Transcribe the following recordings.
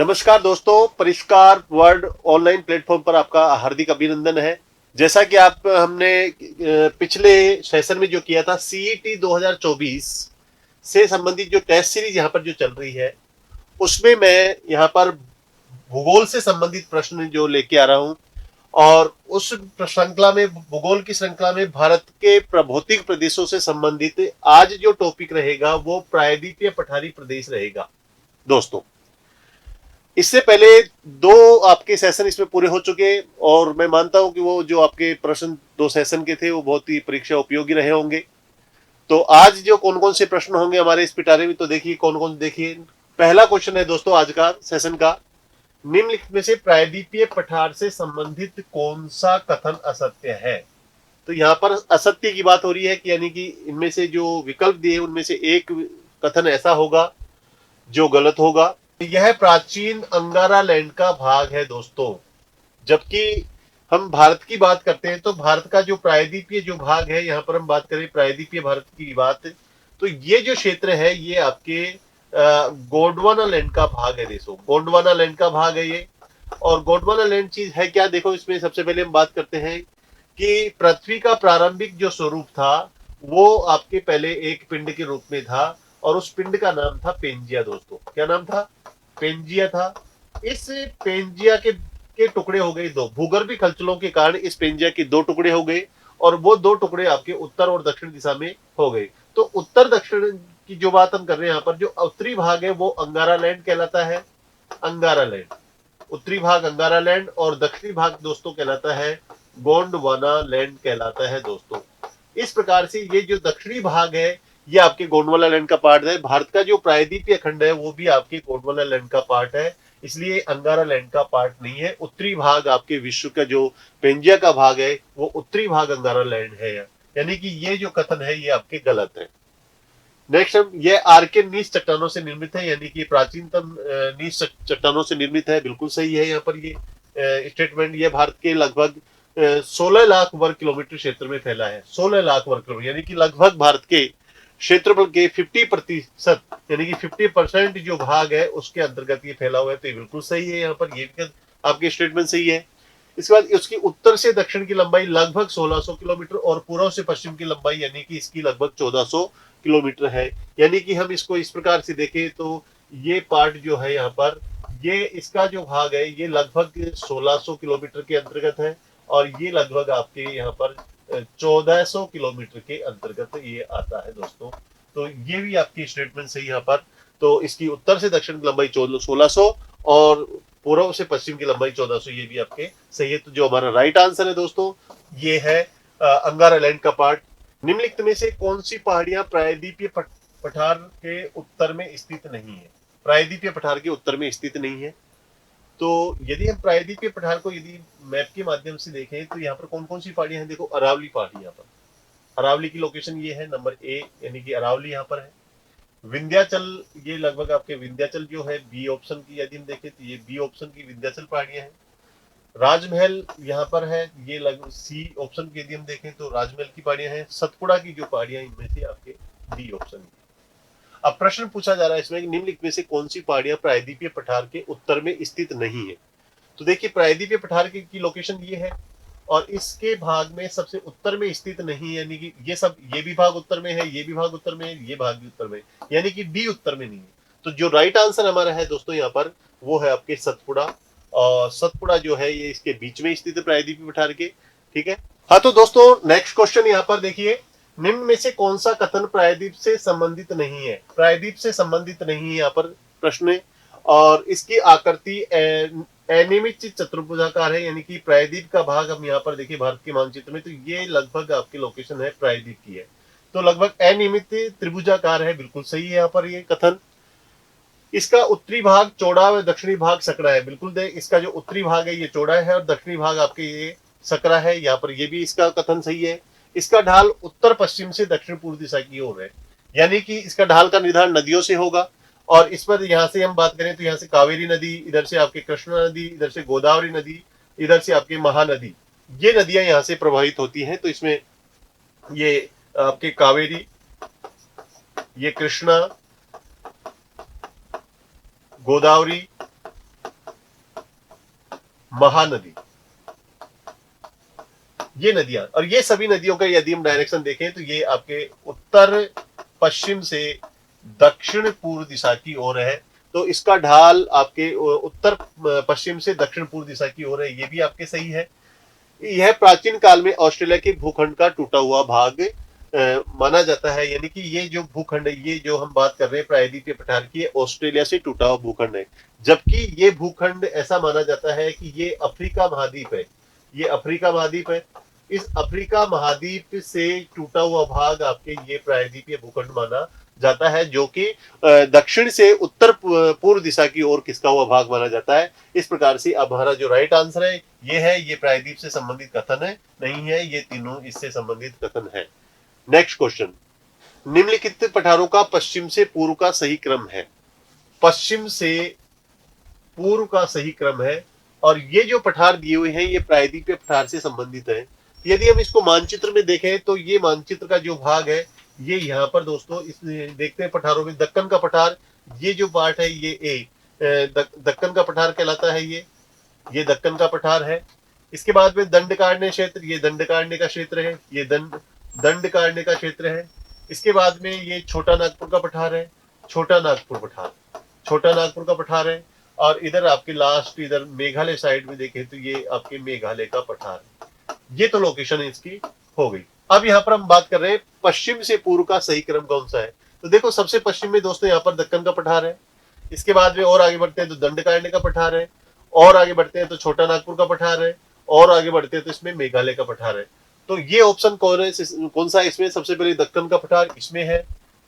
नमस्कार दोस्तों, परिष्कार वर्ल्ड ऑनलाइन प्लेटफॉर्म पर आपका हार्दिक अभिनंदन है। जैसा कि आप हमने पिछले सेशन में जो किया था सीईटी 2024 से संबंधित जो टेस्ट सीरीज यहाँ पर जो चल रही है, उसमें मैं यहाँ पर भूगोल से संबंधित प्रश्न जो लेके आ रहा हूँ। और उस श्रृंखला में, भूगोल की श्रृंखला में, भारत के भौतिक प्रदेशों से संबंधित आज जो टॉपिक रहेगा वो प्रायद्वीपीय पठारी प्रदेश रहेगा दोस्तों। इससे पहले दो आपके सेशन इसमें पूरे हो चुके और मैं मानता हूं कि वो जो आपके प्रश्न दो सेशन के थे वो बहुत ही परीक्षा उपयोगी रहे होंगे। तो आज जो कौन कौन से प्रश्न होंगे हमारे इस पिटारे में, तो देखिए कौन कौन। देखिए, पहला क्वेश्चन है दोस्तों आज का सेशन का, निम्नलिखित में से प्रायद्वीपीय पठार से संबंधित कौन सा कथन असत्य है। तो यहाँ पर असत्य की बात हो रही है कि यानी कि इनमें से जो विकल्प दिए उनमें से एक कथन ऐसा होगा जो गलत होगा। यह प्राचीन अंगारा लैंड का भाग है दोस्तों। जबकि हम भारत की बात करते हैं तो भारत का जो प्रायद्वीपीय जो भाग है, यहाँ पर हम बात करें प्रायद्वीपीय भारत की बात, तो ये जो क्षेत्र है ये आपके गोंडवाना लैंड का भाग है दोस्तों। गोंडवाना लैंड का भाग है ये। और गोंडवाना लैंड चीज है क्या, देखो इसमें सबसे पहले हम बात करते हैं कि पृथ्वी का प्रारंभिक जो स्वरूप था वो आपके पहले एक पिंड के रूप में था और उस पिंड का नाम था पेंजिया दोस्तों। क्या नाम था? पेंजिया था। इस पेंजिया के टुकड़े हो गए दो, भूगर्भीय हलचलों के कारण इस पेंजिया के दो टुकड़े हो गए और वो दो टुकड़े आपके उत्तर और दक्षिण दिशा में हो गए। तो उत्तर दक्षिण की जो बात हम कर रहे हैं यहाँ पर, जो उत्तरी भाग है वो अंगारा लैंड कहलाता है। अंगारा लैंड, उत्तरी भाग अंगारा लैंड और दक्षिणी भाग दोस्तों कहलाता है गोंडवाना लैंड कहलाता है दोस्तों। इस प्रकार से ये जो दक्षिणी भाग है ये आपके गोंडवाना लैंड का पार्ट है। भारत का जो प्रायद्वीपीय खंड है वो भी आपके गोंडवाना लैंड का पार्ट है, इसलिए अंगारा लैंड का पार्ट नहीं है। उत्तरी भाग आपके विश्व का जो पेंजिया का भाग है वो उत्तरी भाग अंगारा लैंड है, यानी कि ये जो कथन है ये आपके गलत है। नेक्स्ट, ये आर्के नीच चट्टानों से निर्मित है, यानी कि प्राचीनतम नीच चट्टानों से निर्मित है, बिल्कुल सही है। यहाँ पर ये स्टेटमेंट, ये भारत के लगभग 16 लाख वर्ग किलोमीटर क्षेत्र में फैला है। 16 लाख वर्ग किलोमीटर यानी कि लगभग भारत के क्षेत्रफल के 50% यानी कि 50% जो भाग है उसके अंतर्गत ये फैला हुआ है। तो ये बिल्कुल सही है, यहाँ पर ये आपके स्टेटमेंट सही है। इसके बाद उसकी उत्तर से दक्षिण की लंबाई लगभग 1600 किलोमीटर और पूर्व से पश्चिम की लंबाई यानी कि इसकी लगभग 1400 किलोमीटर है। यानी कि हम इसको इस प्रकार से देखें तो ये पार्ट जो है यहाँ पर, ये इसका जो भाग है ये लगभग 1600 किलोमीटर के अंतर्गत है और ये लगभग आपके यहाँ पर 1400 किलोमीटर के अंतर्गत ये आता है दोस्तों। तो ये भी आपकी स्टेटमेंट सही यहाँ पर। तो इसकी उत्तर से दक्षिण की लंबाई 1600 और पूर्व से पश्चिम की लंबाई 1400, ये भी आपके सही है। तो जो हमारा राइट आंसर है दोस्तों ये है अंगारा लैंड का पार्ट। निम्नलिखित में से कौन सी पहाड़ियां प्रायद्वीपीय पठार के उत्तर में स्थित नहीं है? प्रायद्वीपीय पठार के उत्तर में स्थित नहीं है। तो यदि हम प्रायद्वीपीय पठार को यदि मैप के माध्यम से देखें तो यहाँ पर कौन कौन सी पहाड़ियां हैं? देखो, अरावली पहाड़ी, यहाँ पर अरावली की लोकेशन ये है नंबर ए, यानी कि अरावली यहाँ पर है। विंध्याचल, ये लगभग आपके विंध्याचल जो है बी ऑप्शन की यदि हम देखें तो ये बी ऑप्शन की विंध्याचल पहाड़ियां हैं। राजमहल यहाँ पर है, ये लगभग सी ऑप्शन की यदि हम देखें तो राजमहल की पहाड़ियां हैं। सतपुड़ा की जो पहाड़ियां इनमें से आपके डी ऑप्शन की। अब प्रश्न पूछा जा रहा है इसमें निम्नलिखित में से कौन सी पहाड़ियां प्रायद्वीपीय पठार के उत्तर में स्थित नहीं है। तो देखिए, प्रायद्वीपीय पठार की लोकेशन ये है और इसके भाग में सबसे उत्तर में स्थित नहीं, यानी कि ये सब, ये भी भाग उत्तर में है, ये भी भाग उत्तर में है, ये भाग भी उत्तर में, यानी कि डी उत्तर में नहीं है। तो जो राइट आंसर हमारा है दोस्तों यहाँ पर वो है आपके सतपुड़ा। और सतपुड़ा जो है ये इसके बीच में स्थित है प्रायद्वीपीय पठार के। ठीक है। हाँ, तो दोस्तों नेक्स्ट क्वेश्चन यहाँ पर देखिए, निम्न में से कौन सा कथन प्रायद्वीप से संबंधित नहीं है? प्रायद्वीप से संबंधित नहीं है यहाँ पर प्रश्न है और इसकी आकृति अनियमित चतुर्भुजाकार है, यानी कि प्रायद्वीप का भाग हम यहाँ पर देखिए भारत के मानचित्र में, तो ये लगभग आपकी लोकेशन है प्रायद्वीप की है, तो लगभग अनियमित त्रिभुजाकार है, बिल्कुल सही है यहाँ पर ये कथन। इसका उत्तरी भाग चौड़ा व दक्षिणी भाग सकरा है, बिल्कुल इसका जो उत्तरी भाग है ये चौड़ा है और दक्षिणी भाग आपके ये सकरा है, यहाँ पर ये भी इसका कथन सही है। इसका ढाल उत्तर पश्चिम से दक्षिण पूर्व दिशा की ओर है, यानी कि इसका ढाल का निर्धारण नदियों से होगा। और इस पर यहाँ से हम बात करें तो यहाँ से कावेरी नदी, इधर से आपके कृष्णा नदी, इधर से गोदावरी नदी, इधर से आपके महानदी, ये नदियां यहाँ से प्रभावित होती हैं। तो इसमें ये आपके कावेरी, ये कृष्णा, गोदावरी महानदी, ये नदियां, और ये सभी नदियों का यदि हम डायरेक्शन देखें तो ये आपके उत्तर पश्चिम से दक्षिण पूर्व दिशा की ओर है। तो इसका ढाल आपके उत्तर पश्चिम से दक्षिण पूर्व दिशा की ओर है, ये भी आपके सही है। यह प्राचीन काल में ऑस्ट्रेलिया के भूखंड का टूटा हुआ भाग माना जाता है, यानी कि ये जो भूखंड है, ये जो हम बात कर रहे हैं प्रायद्वीपीय पठार की, ऑस्ट्रेलिया से टूटा हुआ भूखंड है, जबकि ये भूखंड ऐसा माना जाता है कि ये अफ्रीका महाद्वीप है, ये अफ्रीका महाद्वीप है। इस अफ्रीका महाद्वीप से टूटा हुआ भाग आपके ये प्रायद्वीपीय भूखंड माना जाता है, जो कि दक्षिण से उत्तर पूर्व दिशा की ओर खिसका हुआ भाग माना जाता है। इस प्रकार से अब हमारा जो राइट आंसर है ये है, ये प्रायद्वीप से संबंधित कथन है, नहीं है, ये तीनों इससे संबंधित कथन है। नेक्स्ट क्वेश्चन, निम्नलिखित पठारों का पश्चिम से पूर्व का सही क्रम है। पश्चिम से पूर्व का सही क्रम है, और ये जो पठार दिए हुए हैं ये प्रायद्वीपीय पठार से संबंधित है। यदि हम इसको मानचित्र में देखें तो ये मानचित्र का जो भाग है ये यहाँ पर दोस्तों इस देखते हैं पठारों में, दक्कन का पठार, ये जो पार्ट है ये दक्कन का पठार कहलाता है, ये दक्कन का पठार है। इसके बाद में दंडकारण्य क्षेत्र, ये दंडकारण्य का क्षेत्र है, ये दंडकारण्य का क्षेत्र है। इसके बाद में ये छोटा नागपुर का पठार है, छोटा नागपुर पठार, छोटा नागपुर का पठार है। और इधर आपके लास्ट इधर मेघालय साइड में देखें तो ये आपके मेघालय का पठार है। ये तो लोकेशन इसकी हो गई। अब यहाँ पर हम बात कर रहे हैं पश्चिम से पूर्व का सही क्रम कौन सा है। तो देखो सबसे पश्चिम में दोस्तों यहाँ पर दक्कन का पठार है, इसके बाद में और आगे बढ़ते हैं तो दंडकारण्य का पठार है, और आगे बढ़ते हैं तो छोटा नागपुर का पठार है, और आगे बढ़ते हैं तो इसमें मेघालय का पठार है। तो ये ऑप्शन कौन है, कौन सा इसमें? सबसे पहले दक्कन का पठार इसमें है,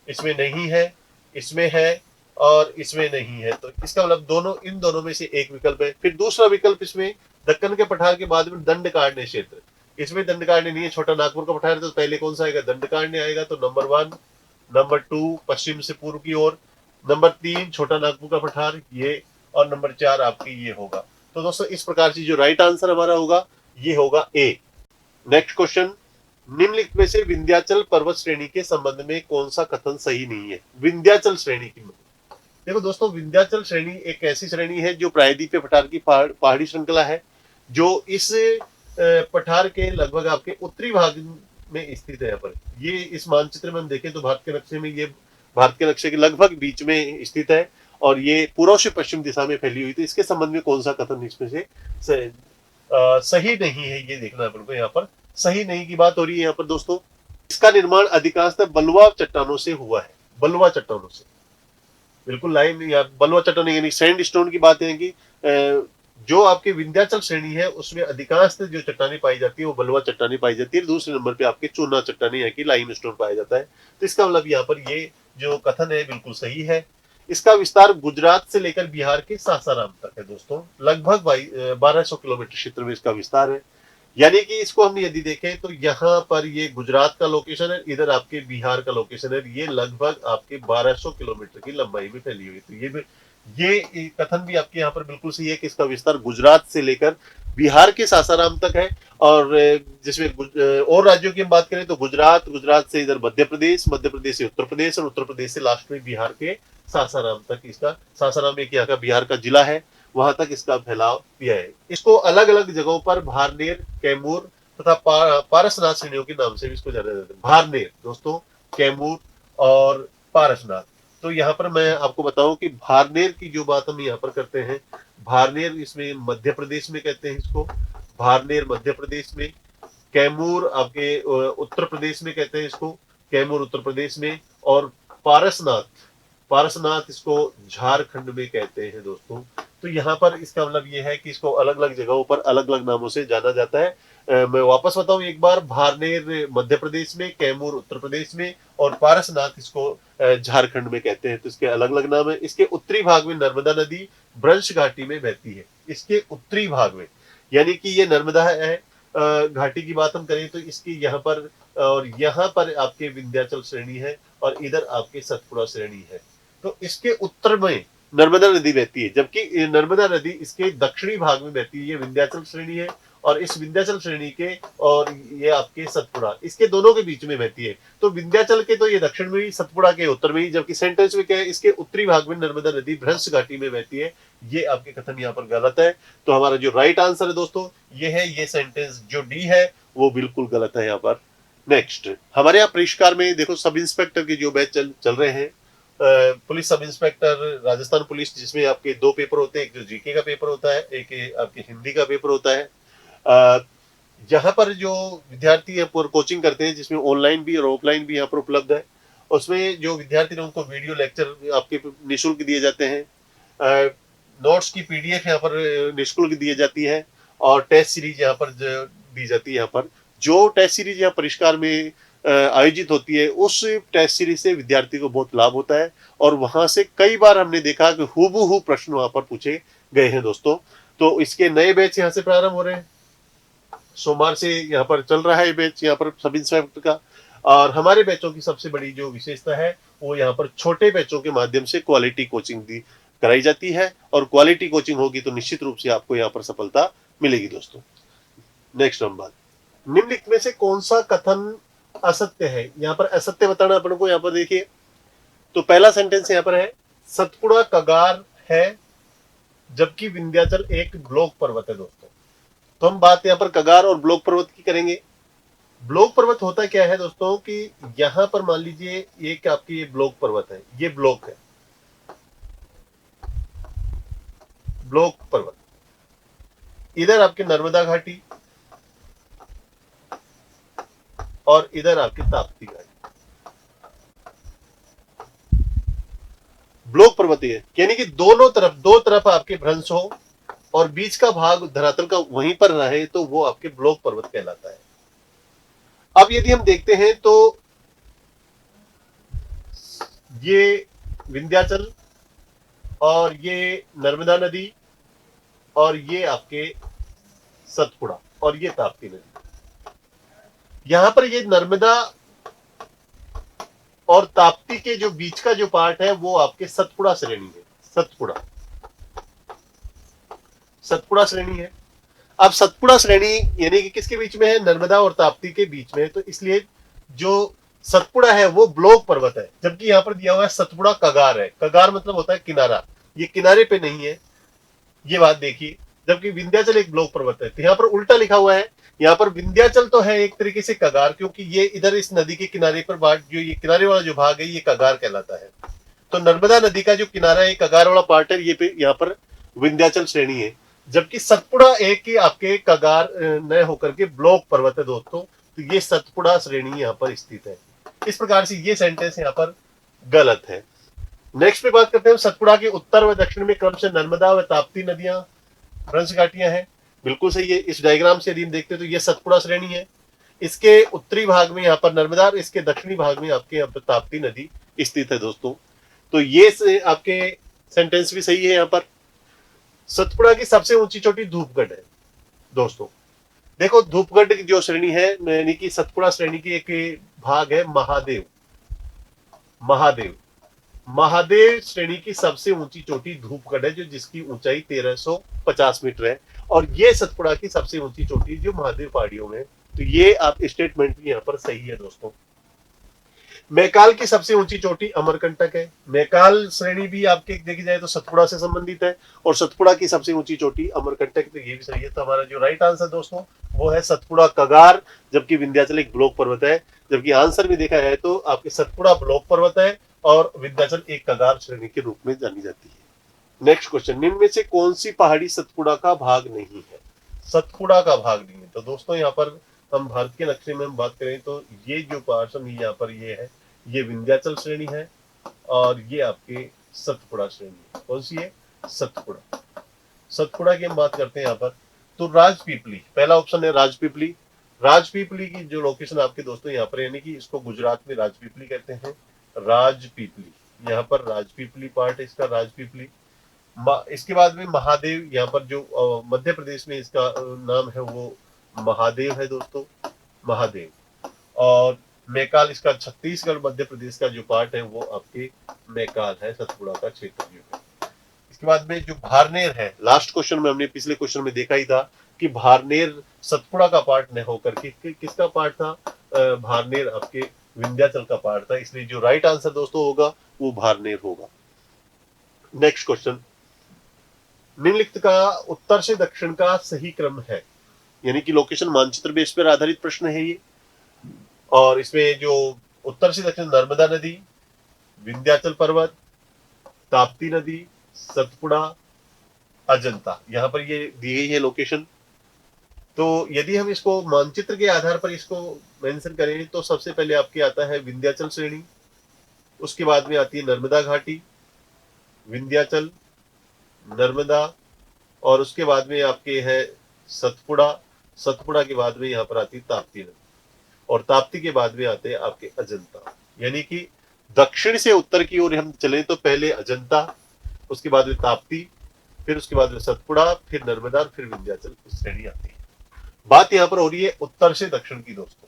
इसमें नहीं है, इसमें है और इसमें नहीं है। तो इसका मतलब दोनों, इन दोनों में से एक विकल्प है। फिर दूसरा विकल्प इसमें दक्कन के पठार के बाद में दंडकारण्य क्षेत्र, इसमें दंडकारण्य नहीं है, छोटा नागपुर का पठार है। तो पहले कौन सा आएगा? दंडकारण्य आएगा। तो नंबर 1, नंबर 2 पश्चिम से पूर्व की ओर, नंबर 3 छोटा नागपुर का पठार ये, और नंबर 4 आपकी ये होगा। तो दोस्तों इस प्रकार से जो राइट आंसर हमारा होगा ये होगा ए। नेक्स्ट क्वेश्चन, निम्नलिखित में से विंध्याचल पर्वत श्रेणी के संबंध में कौन सा कथन सही नहीं है? विंध्याचल श्रेणी की, देखो दोस्तों विंध्याचल श्रेणी एक ऐसी श्रेणी है जो प्रायद्वीपीय पठार की पहाड़ी श्रृंखला है, जो इस पठार के लगभग आपके उत्तरी भाग में स्थित है। यहाँ पर ये इस मानचित्र में हम देखें तो भारत के नक्शे में ये भारत के नक्शे के लगभग बीच में स्थित है, और ये पूर्व से पश्चिम दिशा में फैली हुई। तो इसके संबंध में कौन सा कथन इसमें से सही नहीं है, ये देखना है बिल्कुल। यहाँ पर सही नहीं की बात हो रही है यहाँ पर दोस्तों। इसका निर्माण अधिकांशतः बलुआ चट्टानों से हुआ है, बलुआ चट्टानों से, बिल्कुल लाइन या बलुआ चट्टान यानी सैंड स्टोन की बात है कि जो आपकी विंध्याचल श्रेणी है उसमें अधिकांशतः जो चट्टानी पाई जाती है वो बलुआ चट्टानी पाई जाती है। दूसरे नंबर पे आपके चूना चट्टानी है कि लाइम स्टोन पाया जाता है। तो इसका मतलब यहाँ पर ये जो कथन है बिल्कुल सही है। इसका विस्तार गुजरात से लेकर बिहार के सासाराम तक है दोस्तों, लगभग 1200 किलोमीटर क्षेत्र में इसका विस्तार है। यानी कि इसको हम यदि देखें तो यहाँ पर ये गुजरात का लोकेशन है, इधर आपके बिहार का लोकेशन है। ये लगभग आपके 1200 किलोमीटर की लंबाई में फैली हुई। तो ये कथन भी आपके यहाँ पर बिल्कुल सही है कि इसका विस्तार गुजरात से लेकर बिहार के सासाराम तक है। और जिसमें और राज्यों की हम बात करें तो गुजरात, गुजरात से इधर मध्य प्रदेश, मध्य प्रदेश से उत्तर प्रदेश, और उत्तर प्रदेश से लास्ट में बिहार के सासाराम तक। इसका सासाराम एक यहाँ का बिहार का जिला है, वहां तक इसका फैलाव दिया है। इसको अलग अलग जगहों पर भारनेर, कैमूर तथा पारसनाथ श्रेणियों के नाम से भी इसको जाना जाता है। भारनेर दोस्तों, कैमूर और पारसनाथ। तो यहाँ पर मैं आपको बताऊं कि भारनेर की जो बात हम यहाँ पर करते हैं, भारनेर इसमें मध्य प्रदेश में कहते हैं इसको, भारनेर मध्य प्रदेश में, कैमूर आपके उत्तर प्रदेश में कहते हैं इसको, कैमूर उत्तर प्रदेश में, और पारसनाथ, पारसनाथ इसको झारखंड में कहते हैं दोस्तों। तो यहाँ पर इसका मतलब ये है कि इसको अलग अलग जगहों पर अलग अलग नामों से जाना जाता है। मैं वापस बताऊं एक बार, भारनेर मध्य प्रदेश में, कैमूर उत्तर प्रदेश में, और पारसनाथ इसको झारखंड में कहते हैं। तो इसके अलग अलग नाम है। इसके उत्तरी भाग में नर्मदा नदी ब्रंश घाटी में बहती है, इसके उत्तरी भाग में, यानी कि ये नर्मदा है घाटी की बात हम करें तो इसकी यहाँ पर, और यहाँ पर आपके विंध्याचल श्रेणी है, और इधर आपके सतपुड़ा श्रेणी है। तो इसके उत्तर में नर्मदा नदी बहती है, जबकि नर्मदा नदी इसके दक्षिणी भाग में बहती है। ये विंध्याचल श्रेणी है और इस विंध्याचल श्रेणी के और ये आपके सतपुड़ा, इसके दोनों के बीच में बहती है। तो विंध्याचल के तो ये दक्षिण में ही, सतपुड़ा के उत्तर में ही, जबकि सेंटेंस में क्या है, इसके उत्तरी भाग में नर्मदा नदी भ्रंश घाटी में बहती है। ये आपके कथन यहाँ पर गलत है। तो हमारा जो राइट आंसर है दोस्तों ये है, ये सेंटेंस जो डी है वो बिल्कुल गलत है यहाँ पर। नेक्स्ट, हमारे यहाँ परिष्कार में देखो सब इंस्पेक्टर के जो बैच चल रहे हैं, police sub inspector Rajasthan police, जिसमें आपके 2 पेपर होते हैं, एक जो जीके का पेपर होता है, एक आपके हिंदी का पेपर होता है। यहाँ पर जो विद्यार्थी है पर कोचिंग करते हैं, जिसमें ऑनलाइन भी और ऑफलाइन भी यहाँ पर उपलब्ध है, उसमें जो विद्यार्थी ने उनको वीडियो लेक्चर आपके निःशुल्क दिए जाते हैं, नोट्स की पीडीएफ यहाँ पर निःशुल्क दी जाती है, और टेस्ट सीरीज यहाँ पर दी जाती है। यहाँ पर जो टेस्ट सीरीज यहाँ परिष्कार में आयोजित होती है, उस टेस्ट सीरीज से विद्यार्थी को बहुत लाभ होता है, और वहां से कई बार हमने देखा कि हूबहू प्रश्न वहां पर पूछे गए हैं दोस्तों। तो इसके नए बैच यहाँ से प्रारंभ हो रहे हैं, सोमवार से यहाँ पर चल रहा है बैच यहाँ पर सब इंस्पेक्टर का। और हमारे बैचों की सबसे बड़ी जो विशेषता है वो यहाँ पर छोटे बैचों के माध्यम से क्वालिटी कोचिंग दी कराई जाती है, और क्वालिटी कोचिंग होगी तो निश्चित रूप से आपको यहाँ पर सफलता मिलेगी दोस्तों। नेक्स्ट नंबर, निम्नलिखित में से कौन सा कथन असत्य है? यहाँ पर असत्य बताना अपन को, यहाँ पर देखिए तो पहला सेंटेंस यहाँ पर है, सतपुड़ा कगार है जबकि विंध्याचल एक ब्लॉक पर्वत है दोस्तों। तो हम बात यहाँ पर कगार और ब्लॉक पर्वत की करेंगे। ब्लॉक पर्वत होता क्या है दोस्तों कि यहाँ पर मान लीजिए ये कि आपकी ये ब्लॉक पर्वत है, ये ब्लॉक है, ब्लॉक पर्वत, इधर आपके नर्मदा घाटी और इधर आपकी ताप्ती घाटी, ब्लॉक पर्वत है, यानी कि दोनों तरफ, दो तरफ आपके भ्रंश हो और बीच का भाग धरातल का वहीं पर रहे तो वो आपके ब्लॉक पर्वत कहलाता है। अब यदि हम देखते हैं तो ये विंध्याचल और ये नर्मदा नदी और ये आपके सतपुड़ा और ये ताप्ती नदी, यहां पर ये नर्मदा और ताप्ती के जो बीच का जो पार्ट है वो आपके सतपुड़ा श्रेणी है, सतपुड़ा श्रेणी है। अब सतपुड़ा श्रेणी यानी कि किसके बीच में है? नर्मदा और ताप्ती के बीच में है, तो इसलिए जो सतपुड़ा है वो ब्लॉक पर्वत है, जबकि यहाँ पर दिया हुआ है सतपुड़ा कगार है। कगार मतलब होता है किनारा, ये किनारे पे नहीं है, ये बात देखिए। जबकि विंध्याचल एक ब्लॉक पर्वत है, तो यहाँ पर उल्टा लिखा हुआ है। यहाँ पर विंध्याचल तो है एक तरीके से कगार, क्योंकि ये इधर इस नदी के किनारे पर पार्ट, जो ये किनारे वाला जो भाग है ये कगार कहलाता है। तो नर्मदा नदी का जो किनारा है कगार वाला पार्ट है, ये यहाँ पर विंध्याचल श्रेणी है, जबकि सतपुड़ा एक ही आपके कगार न होकर के ब्लॉक पर्वत है दोस्तों। तो ये सतपुड़ा श्रेणी यहाँ पर स्थित है। इस प्रकार से ये सेंटेंस यहाँ पर गलत है। नेक्स्ट पे बात करते हैं, सतपुड़ा के उत्तर व दक्षिण में क्रम से नर्मदा व ताप्ती नदियां भ्रंश घाटियां हैं। बिल्कुल सही है। इस डायग्राम से यदि हम देखते हैं तो ये सतपुड़ा श्रेणी है, इसके उत्तरी भाग में यहाँ पर नर्मदा और इसके दक्षिणी भाग में आपके यहाँ पर ताप्ती नदी स्थित है दोस्तों। तो ये आपके सेंटेंस भी सही है। यहाँ पर सतपुड़ा की सबसे ऊंची चोटी धूपगढ़ है दोस्तों। देखो धूपगढ़ की जो श्रेणी है, यानी कि सतपुड़ा श्रेणी की एक भाग है महादेव। महादेव महादेव श्रेणी की सबसे ऊंची चोटी धूपगढ़ है, जो जिसकी ऊंचाई 1350 मीटर है, और ये सतपुड़ा की सबसे ऊंची चोटी जो महादेव पहाड़ियों में। तो ये आप स्टेटमेंट भी यहाँ पर सही है दोस्तों। मैकाल की सबसे ऊंची चोटी अमरकंटक है। मैकाल श्रेणी भी आपके देखी जाए तो सतपुड़ा से संबंधित है, और सतपुड़ा की सबसे ऊंची चोटी अमरकंटक, तो ये भी सही है। तो हमारा जो राइट आंसर दोस्तों वो है सतपुड़ा कगार, जबकि विंध्याचल एक ब्लॉक पर्वत है। जबकि आंसर में देखा जाए तो आपके सतपुड़ा ब्लॉक पर्वत है और विंध्याचल एक कगार श्रेणी के रूप में जानी जाती है। नेक्स्ट क्वेश्चन, निम्न में से कौन सी पहाड़ी सतपुड़ा का भाग नहीं है? सतपुड़ा का भाग नहीं है। तो दोस्तों यहाँ पर हम भारत के नक्शे में हम बात करें तो ये जो पार्सन यहाँ पर ये है, ये विंध्याचल श्रेणी है और ये आपके सतपुड़ा श्रेणी है। कौन सी है? सतपुड़ा। सतपुड़ा की हम बात करते हैं यहाँ पर, तो राजपीपली पहला ऑप्शन है। राजपीपली, राजपीपली की जो लोकेशन आपके दोस्तों यहाँ पर, यानी कि इसको गुजरात में राजपीपली कहते हैं। राजपीपली, यहाँ पर राजपीपली पार्ट है इसका, राजपीपली। इसके बाद में महादेव, यहाँ पर जो मध्य प्रदेश में इसका नाम है वो महादेव है दोस्तों, महादेव। और मैकाल इसका छत्तीसगढ़ मध्य प्रदेश का जो पार्ट है वो आपके मैकाल है, सतपुड़ा का क्षेत्र जो है। उसके बाद में जो भारनेर है, लास्ट क्वेश्चन में हमने पिछले क्वेश्चन में देखा ही था कि भारनेर सतपुड़ा का पार्ट न होकर के किसका पार्ट था, भारनेर आपके विंध्याचल का पार्ट था, इसलिए जो राइट आंसर दोस्तों होगा वो भारनेर होगा। नेक्स्ट क्वेश्चन, निम्नलिखित का उत्तर से दक्षिण का सही क्रम है, यानी कि लोकेशन मानचित्र बेस पर आधारित प्रश्न है ये। और इसमें जो उत्तर से दक्षिण नर्मदा नदी, विंध्याचल पर्वत, ताप्ती नदी, सतपुड़ा, अजंता, यहां पर ये दी गई है लोकेशन। तो यदि हम इसको मानचित्र के आधार पर इसको मेंशन करें तो सबसे पहले आपके आता है विंध्याचल श्रेणी, उसके बाद में आती है नर्मदा घाटी, विंध्याचल, नर्मदा, और उसके बाद में आपके है सतपुड़ा, सतपुड़ा के बाद में यहाँ पर आती है ताप्ती नदी, और ताप्ती के बाद में आते हैं आपके अजंता। यानी कि दक्षिण से उत्तर की ओर हम चले तो पहले अजंता, उसके बाद में ताप्ती, फिर उसके बाद में सतपुड़ा, फिर नर्मदा, फिर विंध्याचल श्रेणी आती है। बात यहाँ पर हो रही है उत्तर से दक्षिण की दोस्तों।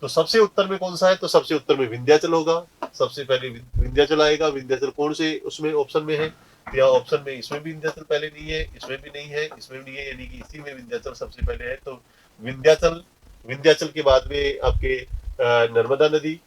तो सबसे उत्तर में कौन सा है, तो सबसे उत्तर में विंध्याचल होगा, सबसे पहले विंध्याचल आएगा। विंध्याचल कौन से उसमें ऑप्शन में है, तो यहाँ ऑप्शन में इसमें भी विंध्याचल पहले नहीं है, इसमें भी नहीं है, इसमें भी नहीं है, यानी कि इसी में विंध्याचल सबसे पहले है। तो विंध्याचल, विंध्याचल के बाद में आपके नर्मदा नदी,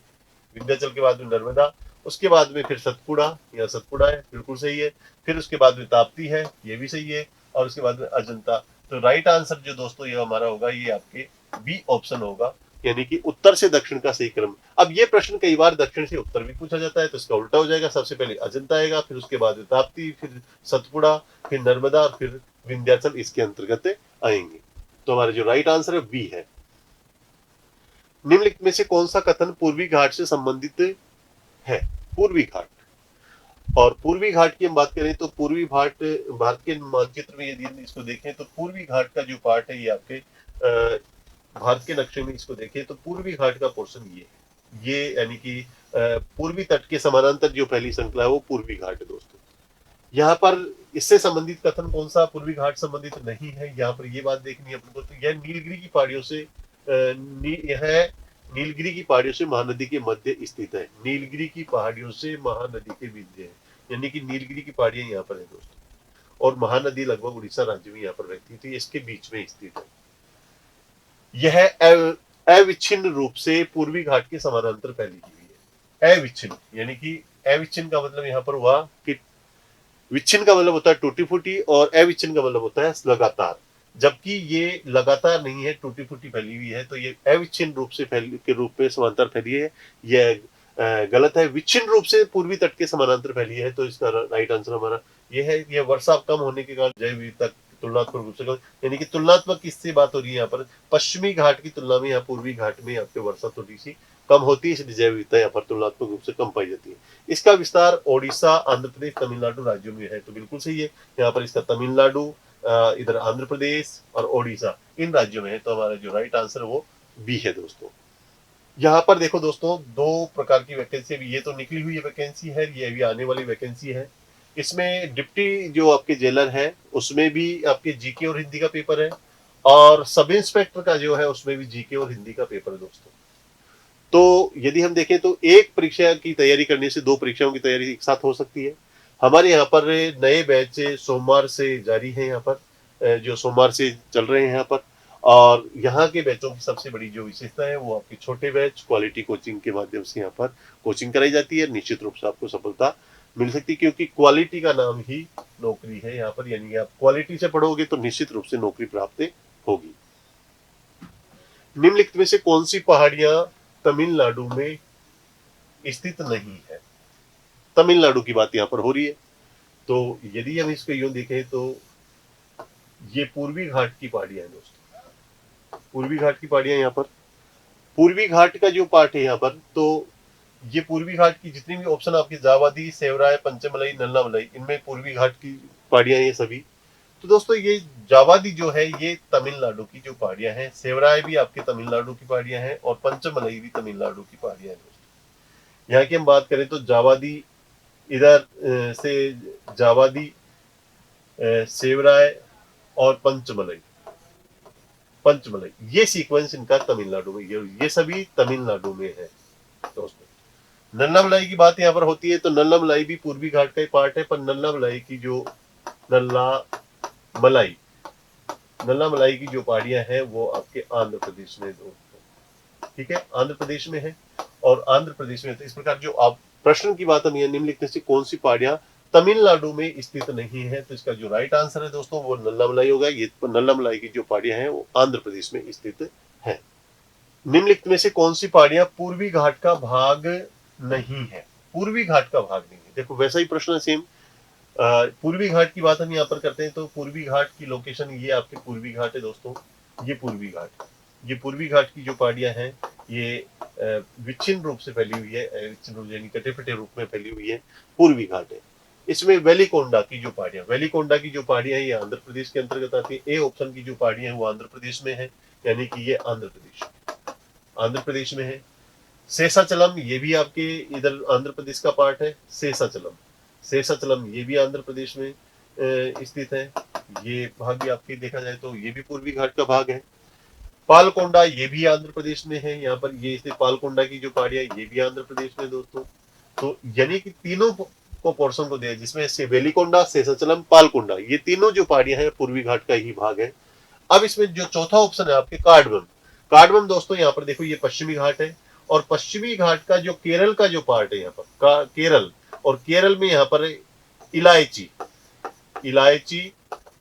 विंध्याचल के बाद में नर्मदा, उसके बाद में फिर सतपुड़ा, यहाँ सतपुड़ा है, बिल्कुल सही है, फिर उसके बाद में ताप्ती है, ये भी सही है, और उसके बाद में अजंता। तो राइट आंसर जो दोस्तों ये हमारा होगा, ये आपके बी ऑप्शन होगा, यानी कि उत्तर से दक्षिण का सही क्रम। अब ये प्रश्न कई बार दक्षिण से उत्तर भी पूछा जाता है, तो इसका उल्टा हो जाएगा, सबसे पहले अजंता आएगा, फिर उसके बाद में ताप्ती, फिर सतपुड़ा, फिर नर्मदा, फिर विंध्याचल इसके अंतर्गत आएंगे। तो हमारा जो राइट आंसर है बी है। निम्नलिखित में से कौन सा कथन पूर्वी घाट से संबंधित है, पूर्वी घाट। और पूर्वी घाट की हम बात करें तो पूर्वी घाट भारत के मानचित्र में यदि इसको देखें तो पूर्वी घाट का जो पार्ट है ये आपके भारत के नक्शे में इसको देखें तो पूर्वी घाट का पोर्शन ये यानी कि पूर्वी तट के समानांतर जो पहली श्रृंखला है वो पूर्वी घाट है दोस्तों। यहाँ पर इससे संबंधित कथन कौन सा पूर्वी घाट संबंधित नहीं है, यहाँ पर ये बात देखनी है अपने को। तो यह नीलगिरी की पहाड़ियों से यह नीलगिरी की पहाड़ियों से महानदी के मध्य स्थित है, नीलगिरी की पहाड़ियों से महानदी के बीच है, यानी कि नीलगिरी की पहाड़ियां यहाँ पर है दोस्तों, और महानदी लगभग उड़ीसा राज्य में यहाँ पर बहती थी, इसके बीच में स्थित है। यह अविच्छिन्न रूप से पूर्वी घाट के समानांतर फैली हुई है। अविच्छिन्न यानी कि अविच्छिन्न का मतलब यहाँ पर हुआ कि विच्छिन्न का मतलब होता है टूटी फूटी, और अविच्छिन्न का मतलब होता है लगातार, जबकि ये लगातार नहीं है, टूटी फूटी फैली हुई है। तो ये अविच्छिन्न रूप से के रूप में समांतर फैली है, यह गलत है। विच्छिन्न रूप से पूर्वी तट के समानांतर फैली है, तो इसका राइट आंसर हमारा ये है। यह वर्षा कम होने के कारण जैव विविधता तुलनात्मक रूप से कम, यानी कि तुलनात्मक किससे बात हो रही है यहाँ पर, पश्चिमी घाट की तुलना में यहाँ पूर्वी घाट में आपके वर्षा थोड़ी सी कम होती है, इसलिए जैव विविधता यहाँ पर तुलनात्मक रूप से कम पाई जाती है। इसका विस्तार ओडिशा, आंध्र प्रदेश, तमिलनाडु राज्यों में है, तो बिल्कुल सही है। यहाँ पर इसका तमिलनाडु, इधर आंध्र प्रदेश और ओडिशा इन राज्यों में है, तो हमारा जो राइट आंसर है वो बी है दोस्तों। यहाँ पर देखो दोस्तों, दो प्रकार की वैकेंसी, ये तो निकली हुई वैकेंसी है, ये अभी आने वाली वैकेंसी है। इसमें डिप्टी जो आपके जेलर है उसमें भी आपके जीके और हिंदी का पेपर है, और सब इंस्पेक्टर का जो है उसमें भी जीके और हिंदी का पेपर है दोस्तों। तो यदि हम देखें तो एक परीक्षा की तैयारी करने से दो परीक्षाओं की तैयारी एक साथ हो सकती है। हमारे यहाँ पर नए बैच सोमवार से जारी है, यहाँ पर जो सोमवार से चल रहे हैं यहाँ पर, और यहाँ के बैचों की सबसे बड़ी जो विशेषता है वो आपके छोटे बैच क्वालिटी कोचिंग के माध्यम से यहाँ पर कोचिंग कराई जाती है। निश्चित रूप से आपको सफलता मिल सकती है, क्योंकि क्वालिटी का नाम ही नौकरी है यहाँ पर, यानी आप क्वालिटी से पढ़ोगे तो निश्चित रूप से नौकरी प्राप्त होगी। निम्नलिखित में से कौन सी पहाड़ियां तमिलनाडु में स्थित नहीं है, तमिलनाडु की बात यहाँ पर हो रही है। तो यदि हम इसको यूं देखें तो ये पूर्वी घाट की पहाड़ियां हैं दोस्तों, पूर्वी घाट की पहाड़ियां यहाँ पर, पूर्वी घाट का जो पार्ट है यहाँ पर, तो ये पूर्वी घाट की जितनी भी ऑप्शन आपकी जावादी, सेवराय, पंचमलई, नल्लामलई, इनमें पूर्वी घाट की पहाड़ियां ये सभी। तो दोस्तों ये जावादी जो है ये तमिलनाडु की जो पहाड़ियां हैं, सेवराय भी आपके तमिलनाडु की पहाड़ियां हैं, और पंचमलई भी तमिलनाडु की पहाड़ियां हैं दोस्तों। यहाँ की हम बात करें तो जावादी, इधर से जावादी, सेवराय और पंचमलई, पंचमलई, ये सीक्वेंस इनका तमिलनाडु में, ये सभी तमिलनाडु में है दोस्तों। नल्लामलाई की बात यहाँ पर होती है तो नल्लामलाई भी पूर्वी घाट का ही पार्ट है, पर नल्लामलाई की जो मलाई नल्ला मलाई की जो पहाड़ियां हैं वो आपके आंध्र प्रदेश में दोस्तों, ठीक है, आंध्र प्रदेश में है। और आंध्र प्रदेश में तो इस प्रकार जो आप प्रश्न की बात हम निम्नलिखित से कौन सी पहाड़ियां तमिलनाडु में स्थित नहीं है, तो इसका जो राइट आंसर है दोस्तों वो नल्ला मलाई होगा। ये नल्ला मलाई की जो पहाड़ियां हैं वो आंध्र प्रदेश में स्थित है। निम्नलिखित में से कौन सी पहाड़ियां पूर्वी घाट का भाग नहीं है? पूर्वी घाट का भाग नहीं है, देखो वैसा ही प्रश्न है सेम। पूर्वी घाट की बात हम यहाँ पर करते हैं तो पूर्वी घाट की लोकेशन ये आपके पूर्वी घाट है दोस्तों, ये पूर्वी घाट, ये पूर्वी घाट की जो पहाड़ियां हैं ये विच्छिन्न रूप से फैली हुई है, विच्छिन्न रूप यानी कटे फटे रूप में फैली हुई है, पूर्वी घाट है। इसमें वेलिकोंडा की जो पहाड़ियां, वेलिकोंडा की जो पहाड़ियां हैं ये आंध्र प्रदेश के अंतर्गत आती है। ए ऑप्शन की जो पहाड़ियां हैं वो आंध्र प्रदेश में है, यानी कि ये आंध्र प्रदेश में है। शेषाचलम ये भी आपके इधर आंध्र प्रदेश का पार्ट है। शेषाचलम ये भी आंध्र प्रदेश में स्थित है। ये भाग भी आपके देखा जाए तो ये भी पूर्वी घाट का भाग है। पालकोंडा ये भी आंध्र प्रदेश में है, यहाँ पर ये स्थित पालकोंडा की जो पहाड़ियां ये भी आंध्र प्रदेश में दोस्तों। तो यानी कि तीनों को पोर्शन को दिया जिसमें से वेलिकोंडा, शेषाचलम, पालकोंडा ये तीनों जो पहाड़ियां हैं पूर्वी घाट का ही भाग है। अब इसमें जो चौथा ऑप्शन है आपके कार्डमम, कार्डमम दोस्तों यहाँ पर देखो ये पश्चिमी घाट है, और पश्चिमी घाट का जो केरल का जो पार्ट है यहाँ पर केरल, और केरल में यहाँ पर इलायची, इलायची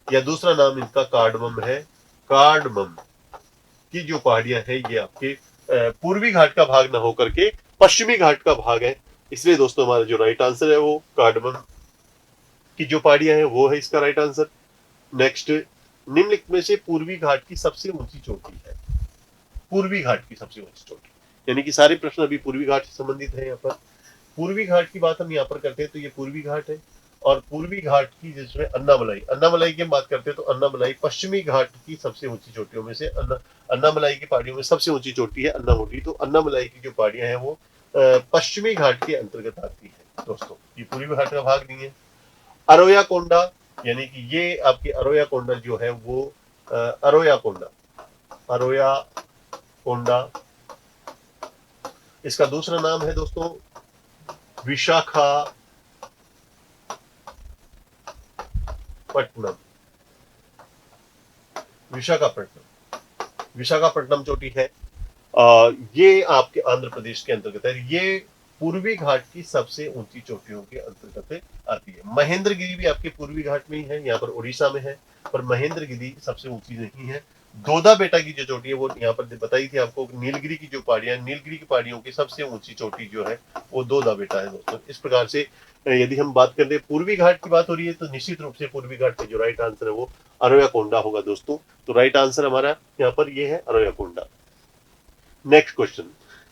या दूसरा नाम इनका कार्डमम है। कार्डमम की जो पहाड़ियां हैं ये आपके पूर्वी घाट का भाग ना होकर के पश्चिमी घाट का भाग है, इसलिए दोस्तों हमारा जो राइट आंसर है वो कार्डमम की जो पहाड़ियां हैं वो है इसका राइट आंसर। नेक्स्ट, निम्नलिखित में से पूर्वी घाट की सबसे ऊंची चोटी है, पूर्वी घाट की सबसे ऊंची चोटी, यानी कि सारे प्रश्न अभी पूर्वी घाट से संबंधित है। यहाँ पर पूर्वी घाट की बात हम यहाँ पर करते हैं तो ये पूर्वी घाट है, और पूर्वी घाट की जिसमें अन्नामलाई, अन्नामलाई की बात करते हैं तो अन्नामलाई पश्चिमी घाट की सबसे ऊंची चोटियों में से अन्नामलाई की पहाड़ियों में सबसे ऊंची चोटी है अन्नामुडी। तो अन्नामलाई की जो पहाड़ियां हैं वो पश्चिमी घाट के अंतर्गत आती है दोस्तों, ये पूर्वी घाट का भाग नहीं है। अरोया कोंडा, यानी कि ये आपकी अरोया कोंडा जो है वो अरोया कोंडा, अरोया कोंडा इसका दूसरा नाम है दोस्तों विशाखापट्टनम, विशाखापट्टनम चोटी है। ये आपके आंध्र प्रदेश के अंतर्गत है, ये पूर्वी घाट की सबसे ऊंची चोटियों के अंतर्गत आती है। महेंद्रगिरी भी आपके पूर्वी घाट में ही है, यहाँ पर उड़ीसा में है, पर महेंद्रगिरी सबसे ऊंची नहीं है। दोदा बेटा की जो चोटी है वो यहाँ पर बताई थी आपको, नीलगिरी की जो पहाड़ियां, नीलगिरी की पहाड़ियों की सबसे ऊंची चोटी जो है वो दोदा बेटा है दोस्तों। इस प्रकार से यदि हम बात करते हैं पूर्वी घाट की बात हो रही है तो निश्चित रूप से पूर्वी घाट का जो राइट आंसर है वो अरोया कोंडा होगा दोस्तों। तो राइट आंसर हमारा यहाँ पर ये है अरोया कोंडा। नेक्स्ट क्वेश्चन,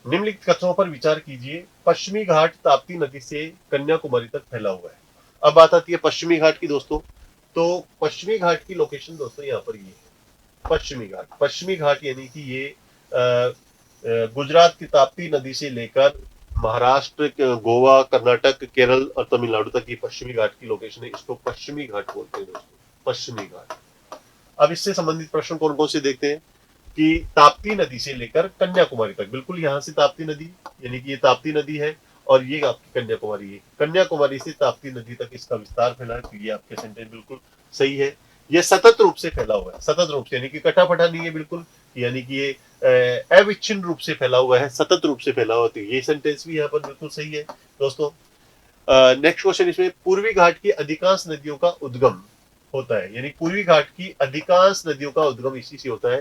निम्नलिखित कथनों पर विचार कीजिए। पश्चिमी घाट ताप्ती नदी से कन्याकुमारी तक फैला हुआ है। अब बात आती है पश्चिमी घाट की दोस्तों, तो पश्चिमी घाट की लोकेशन दोस्तों यहाँ पर ये है पश्चिमी घाट। पश्चिमी घाट यानी कि ये गुजरात की ताप्ती नदी से लेकर महाराष्ट्र, गोवा, कर्नाटक, केरल और तमिलनाडु तक की पश्चिमी घाट की लोकेशन है, इसको पश्चिमी घाट बोलते हैं दोस्तों, पश्चिमी घाट। अब इससे संबंधित प्रश्न कौन कौन से देखते हैं कि ताप्ती नदी से लेकर कन्याकुमारी तक, बिल्कुल यहां से ताप्ती नदी, यानी कि ये ताप्ती नदी है और ये आपकी कन्याकुमारी है, कन्याकुमारी से ताप्ती नदी तक इसका विस्तार फैला है। तो ये आपके सेंटेंस बिल्कुल सही है। ये सतत रूप से फैला हुआ है, सतत रूप से यानी कि कटा फटा नहीं है बिल्कुल, यानी कि ये अविच्छिन्न रूप से फैला हुआ है, सतत रूप से फैला हुआ। तो ये सेंटेंस भी यहाँ पर बिल्कुल सही है दोस्तों। नेक्स्ट क्वेश्चन, इसमें पूर्वी घाट की अधिकांश नदियों का उद्गम होता है, यानी पूर्वी घाट की अधिकांश नदियों का उद्गम इसी से होता है।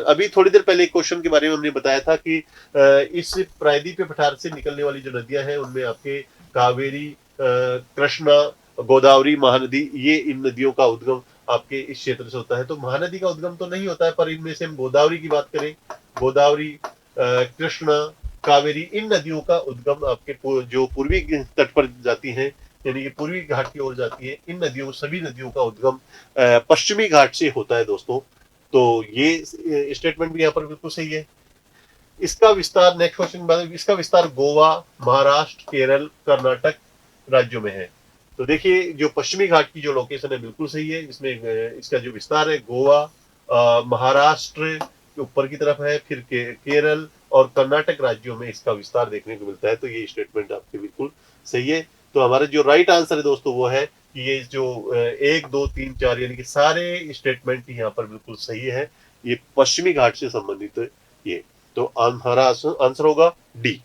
अभी थोड़ी देर पहले एक क्वेश्चन के बारे में हमने बताया था कि इस प्रायद्वीपीय पठार से निकलने वाली जो नदियां हैं उनमें आपके कावेरी, कृष्णा, गोदावरी, महानदी, ये इन नदियों का उद्गम आपके इस क्षेत्र से होता है। तो महानदी का उद्गम तो नहीं होता है, पर इनमें से हम गोदावरी की बात करें, गोदावरी, कृष्णा, कावेरी, इन नदियों का उद्गम आपके जो पूर्वी तट पर जाती हैं, यानी कि पूर्वी घाट की ओर जाती है, इन नदियों, सभी नदियों का उद्गम पश्चिमी घाट से होता है दोस्तों। तो ये स्टेटमेंट भी यहाँ पर बिल्कुल सही है। इसका विस्तार, नेक्स्ट क्वेश्चन, इसका विस्तार गोवा, महाराष्ट्र, केरल, कर्नाटक राज्यों में है। तो देखिए जो पश्चिमी घाट की जो लोकेशन है बिल्कुल सही है, इसमें इसका जो विस्तार है गोवा, महाराष्ट्र के ऊपर की तरफ है, फिर केरल और कर्नाटक राज्यों में इसका विस्तार देखने को मिलता है। तो ये स्टेटमेंट आपके बिल्कुल सही है। तो हमारा जो राइट आंसर है दोस्तों वो है कि ये जो 1, 2, 3, 4 यानी कि सारे स्टेटमेंट यहाँ पर बिल्कुल सही है। ये पश्चिमी घाट से संबंधित ये, तो हमारा आंसर होगा डी।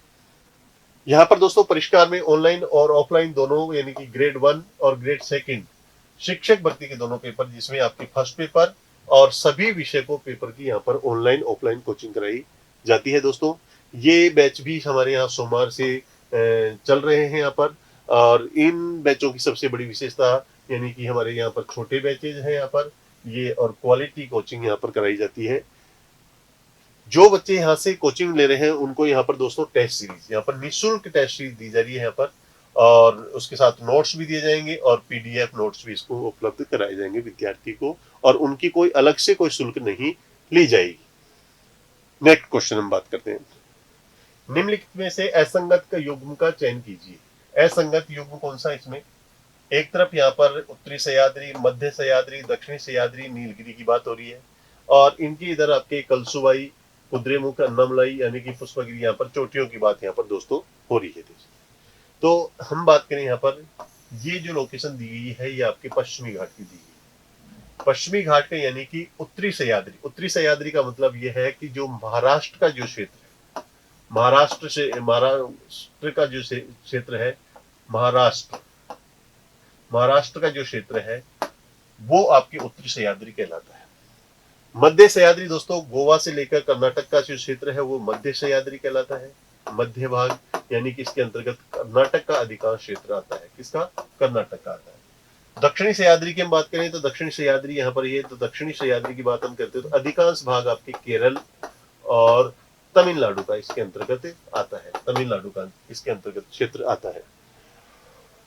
यहाँ पर दोस्तों परिष्कार में ऑनलाइन और ऑफलाइन दोनों यानी कि ग्रेड 1 और ग्रेड 2 शिक्षक भर्ती के दोनों पेपर, जिसमें आपकी फर्स्ट पेपर और सभी विषय को पेपर की यहाँ पर ऑनलाइन ऑफलाइन कोचिंग कराई जाती है दोस्तों। ये बैच भी हमारे यहाँ सोमवार से चल रहे हैं यहाँ पर। और इन बैचों की सबसे बड़ी विशेषता यानी कि हमारे यहाँ पर छोटे बैचेज हैं यहाँ पर ये, और क्वालिटी कोचिंग यहाँ पर कराई जाती है। जो बच्चे यहाँ से कोचिंग ले रहे हैं उनको यहाँ पर दोस्तों टेस्ट सीरीज, यहाँ पर निःशुल्क टेस्ट सीरीज दी जा रही है यहाँ पर, और उसके साथ नोट्स भी दिए जाएंगे और पीडीएफ नोट्स भी इसको उपलब्ध कराए जाएंगे विद्यार्थी को, और उनकी कोई अलग से कोई शुल्क नहीं ली जाएगी। नेक्स्ट क्वेश्चन हम बात करते हैं। निम्नलिखित में से असंगत का युग्म का चयन कीजिए। असंगत युग्म कौन सा इसमें? एक तरफ यहाँ पर उत्तरी सह्याद्री, मध्य सह्याद्री, दक्षिणी सह्याद्री, नीलगिरी की बात हो रही है, और इनकी इधर आपके कलसुबाई, कुद्रेमुख, अन्नामलाई यानी कि पुष्पगिरी, यहाँ पर चोटियों की बात यहाँ पर दोस्तों हो रही है। तो हम बात करें यहाँ पर ये जो लोकेशन दी गई है ये आपके पश्चिमी घाट की दी गई है। पश्चिमी घाट का यानी कि उत्तरी सह्याद्री, उत्तरी सह्याद्री का मतलब ये है कि जो महाराष्ट्र का जो क्षेत्र है, महाराष्ट्र का जो क्षेत्र है, महाराष्ट्र का जो क्षेत्र है वो आपकी उत्तरी सह्याद्री कहलाता है। मध्य सह्याद्री दोस्तों गोवा से लेकर कर्नाटक का जो क्षेत्र है वो मध्य सह्याद्री कहलाता है। मध्य भाग यानी कि इसके अंतर्गत कर्नाटक का अधिकांश क्षेत्र आता है। किसका? कर्नाटक का आता है। दक्षिणी सह्याद्री की हम बात करें तो दक्षिणी सह्याद्री यहाँ पर ये, तो दक्षिणी सह्याद्री की बात हम करते हैं तो अधिकांश भाग आपके केरल और तमिलनाडु का इसके अंतर्गत आता है। तमिलनाडु का इसके अंतर्गत क्षेत्र आता है।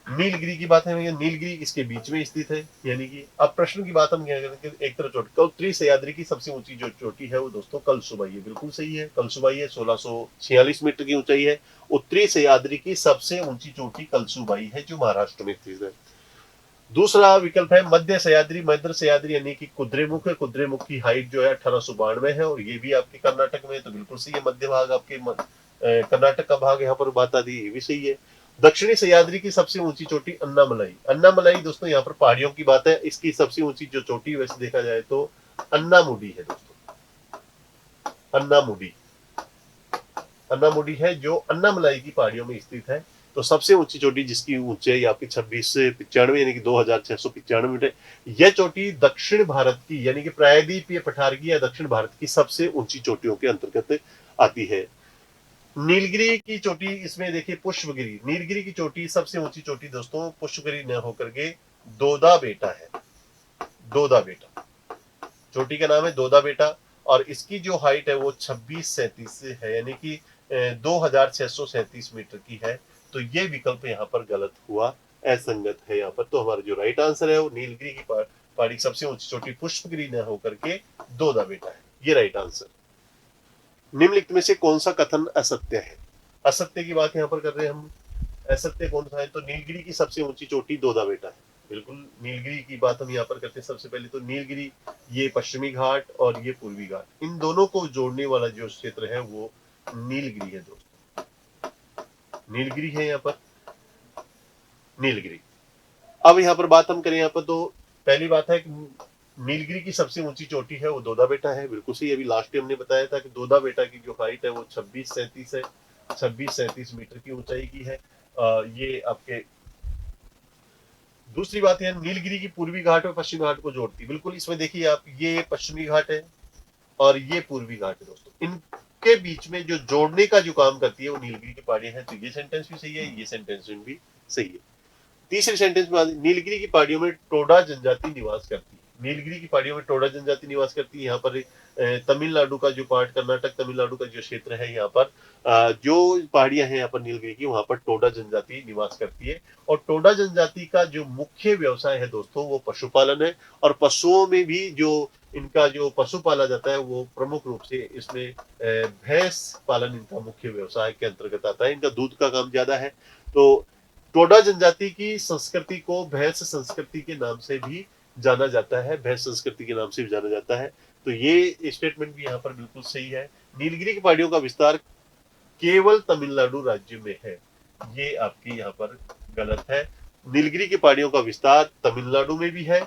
नीलगिरी की बात है, नीलगिरी इसके बीच में स्थित है। यानी कि अब प्रश्न की बात हम क्या करें, एक तरफ चोटी, उत्तरी सह्याद्री की सबसे ऊंची जो चोटी है वो दोस्तों कलसुबाई है। बिल्कुल सही है, कलसुबाई है, 1646 मीटर की ऊंचाई है। उत्तरी सह्याद्री की सबसे ऊंची चोटी कलसुबाई है जो महाराष्ट्र में स्थित है। दूसरा विकल्प है मध्य सह्याद्री, मध्य सह्याद्री यानी कि कुद्रेमुख है। कुद्रेमुख की हाइट जो है 1892 है और ये भी आपके कर्नाटक में है, तो बिल्कुल सही है। मध्य भाग आपके कर्नाटक का भाग यहाँ पर बात आती है, ये भी सही है। दक्षिणी सह्याद्री की सबसे ऊंची चोटी अन्नामलाई, अन्नामलाई दोस्तों यहाँ पर पहाड़ियों की बात है। इसकी सबसे ऊंची जो चोटी वैसे देखा जाए तो अन्नामुडी है दोस्तों, अन्नामुडी, अन्नामुडी है जो अन्नामलाई की पहाड़ियों में स्थित है। तो सबसे ऊंची चोटी जिसकी ऊंचाई आपकी 26 से 95 यानी कि 2695 मीटर, यह चोटी दक्षिण भारत की यानी कि प्रायद्वीपीय पठारगी या दक्षिण भारत की सबसे ऊंची चोटियों के अंतर्गत आती है। नीलगिरी की चोटी इसमें देखिए पुष्पगिरी, नीलगिरी की चोटी सबसे ऊंची चोटी दोस्तों पुष्पगिरी न होकर के दोदा बेटा है। दोदा बेटा चोटी का नाम है दोदा बेटा, और इसकी जो हाइट है वो 2637 है यानी कि 2637 मीटर की है। तो ये विकल्प यहाँ पर गलत हुआ, असंगत है यहाँ पर। तो हमारा जो राइट आंसर है वो नीलगिरी की पहाड़ी की सबसे ऊंची चोटी पुष्पगिरी न होकर के दोदा बेटा है, ये राइट आंसर। निम्नलिखित में से कौन सा कथन असत्य है? असत्य की बात यहाँ पर कर रहे हैं हम। असत्य कौन सा है? तो नीलगिरी की सबसे ऊंची चोटी दोदा बेटा है। बिल्कुल नीलगिरी की बात हम यहाँ पर करते हैं। सबसे पहले तो नीलगिरी ये पश्चिमी घाट और ये पूर्वी घाट, इन दोनों को जोड़ने वाला जो क्षेत्र है वो नीलगिरी है दोस्तों, नीलगिरी है यहाँ पर, नीलगिरी। अब यहाँ पर बात हम करें यहाँ पर तो पहली बात है कि नीलगिरी की सबसे ऊंची चोटी है वो दोदा बेटा है, बिल्कुल सही। अभी लास्ट टाइम हमने बताया था कि दोदा बेटा की जो हाइट है वो 2637 है, 2637 मीटर की ऊंचाई की है। ये आपके दूसरी बात है नीलगिरी की पूर्वी घाट और पश्चिमी घाट को जोड़ती है। बिल्कुल इसमें देखिए आप, ये पश्चिमी घाट है और ये पूर्वी घाट है दोस्तों, इनके बीच में जो जोड़ने का जो काम करती है वो नीलगिरी की पहाड़ियां हैं। तो ये सेंटेंस भी सही है, ये सेंटेंस भी सही है। तीसरे सेंटेंस में नीलगिरी की पहाड़ियों में टोडा जनजाति निवास करती है। नीलगिरी की पहाड़ियों में टोडा जनजाति निवास करती है। यहाँ पर तमिलनाडु का जो पार्ट, कर्नाटक तमिलनाडु का जो क्षेत्र है, यहाँ पर जो पहाड़ियां हैं यहाँ पर नीलगिरी की, वहां पर टोडा जनजाति निवास करती है। और टोडा जनजाति का जो मुख्य व्यवसाय है दोस्तों वो पशुपालन है, और पशुओं में भी जो इनका जो पशु पाला जाता है वो प्रमुख रूप से इसमें भैंस पालन इनका मुख्य व्यवसाय के अंतर्गत आता है। इनका दूध का काम ज्यादा है। तो टोडा जनजाति की संस्कृति को भैंस संस्कृति के नाम से भी जाना जाता है, भैंस संस्कृति के नाम से भी जाना जाता है। तो ये स्टेटमेंट भी यहाँ पर बिल्कुल सही है। नीलगिरी की पहाड़ियों का विस्तार केवल तमिलनाडु राज्य में है, ये आपकी यहाँ पर गलत है। नीलगिरी की पहाड़ियों का विस्तार तमिलनाडु में भी है,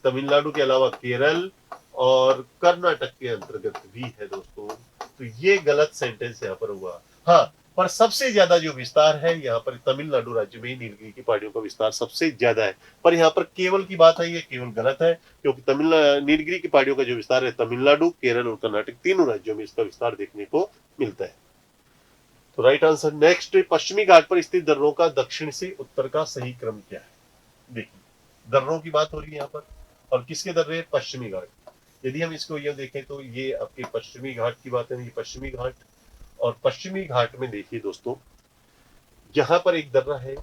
तमिलनाडु के अलावा केरल और कर्नाटक के अंतर्गत भी है दोस्तों। तो ये गलत सेंटेंस यहाँ पर हुआ। हाँ, पर सबसे ज्यादा जो विस्तार है यहाँ पर तमिलनाडु राज्य में ही नीलगिरी की पहाड़ियों का विस्तार सबसे ज्यादा है। पर यहाँ पर केवल की बात है, ये केवल गलत है, क्योंकि नीलगिरी की पहाड़ियों का जो विस्तार है तमिलनाडु, केरल और कर्नाटक तीनों राज्यों में इसका विस्तार देखने को मिलता है। तो राइट आंसर। नेक्स्ट, पश्चिमी घाट पर स्थित दर्रों का दक्षिण से उत्तर का सही क्रम क्या है? देखिए, दर्रों की बात हो रही है यहाँ पर, और किसके दर्रे? पश्चिमी घाट। यदि हम इसको ये देखें तो ये आपके पश्चिमी घाट की बात है, ये पश्चिमी घाट। और पश्चिमी घाट में देखिए दोस्तों, यहाँ पर एक दर्रा है,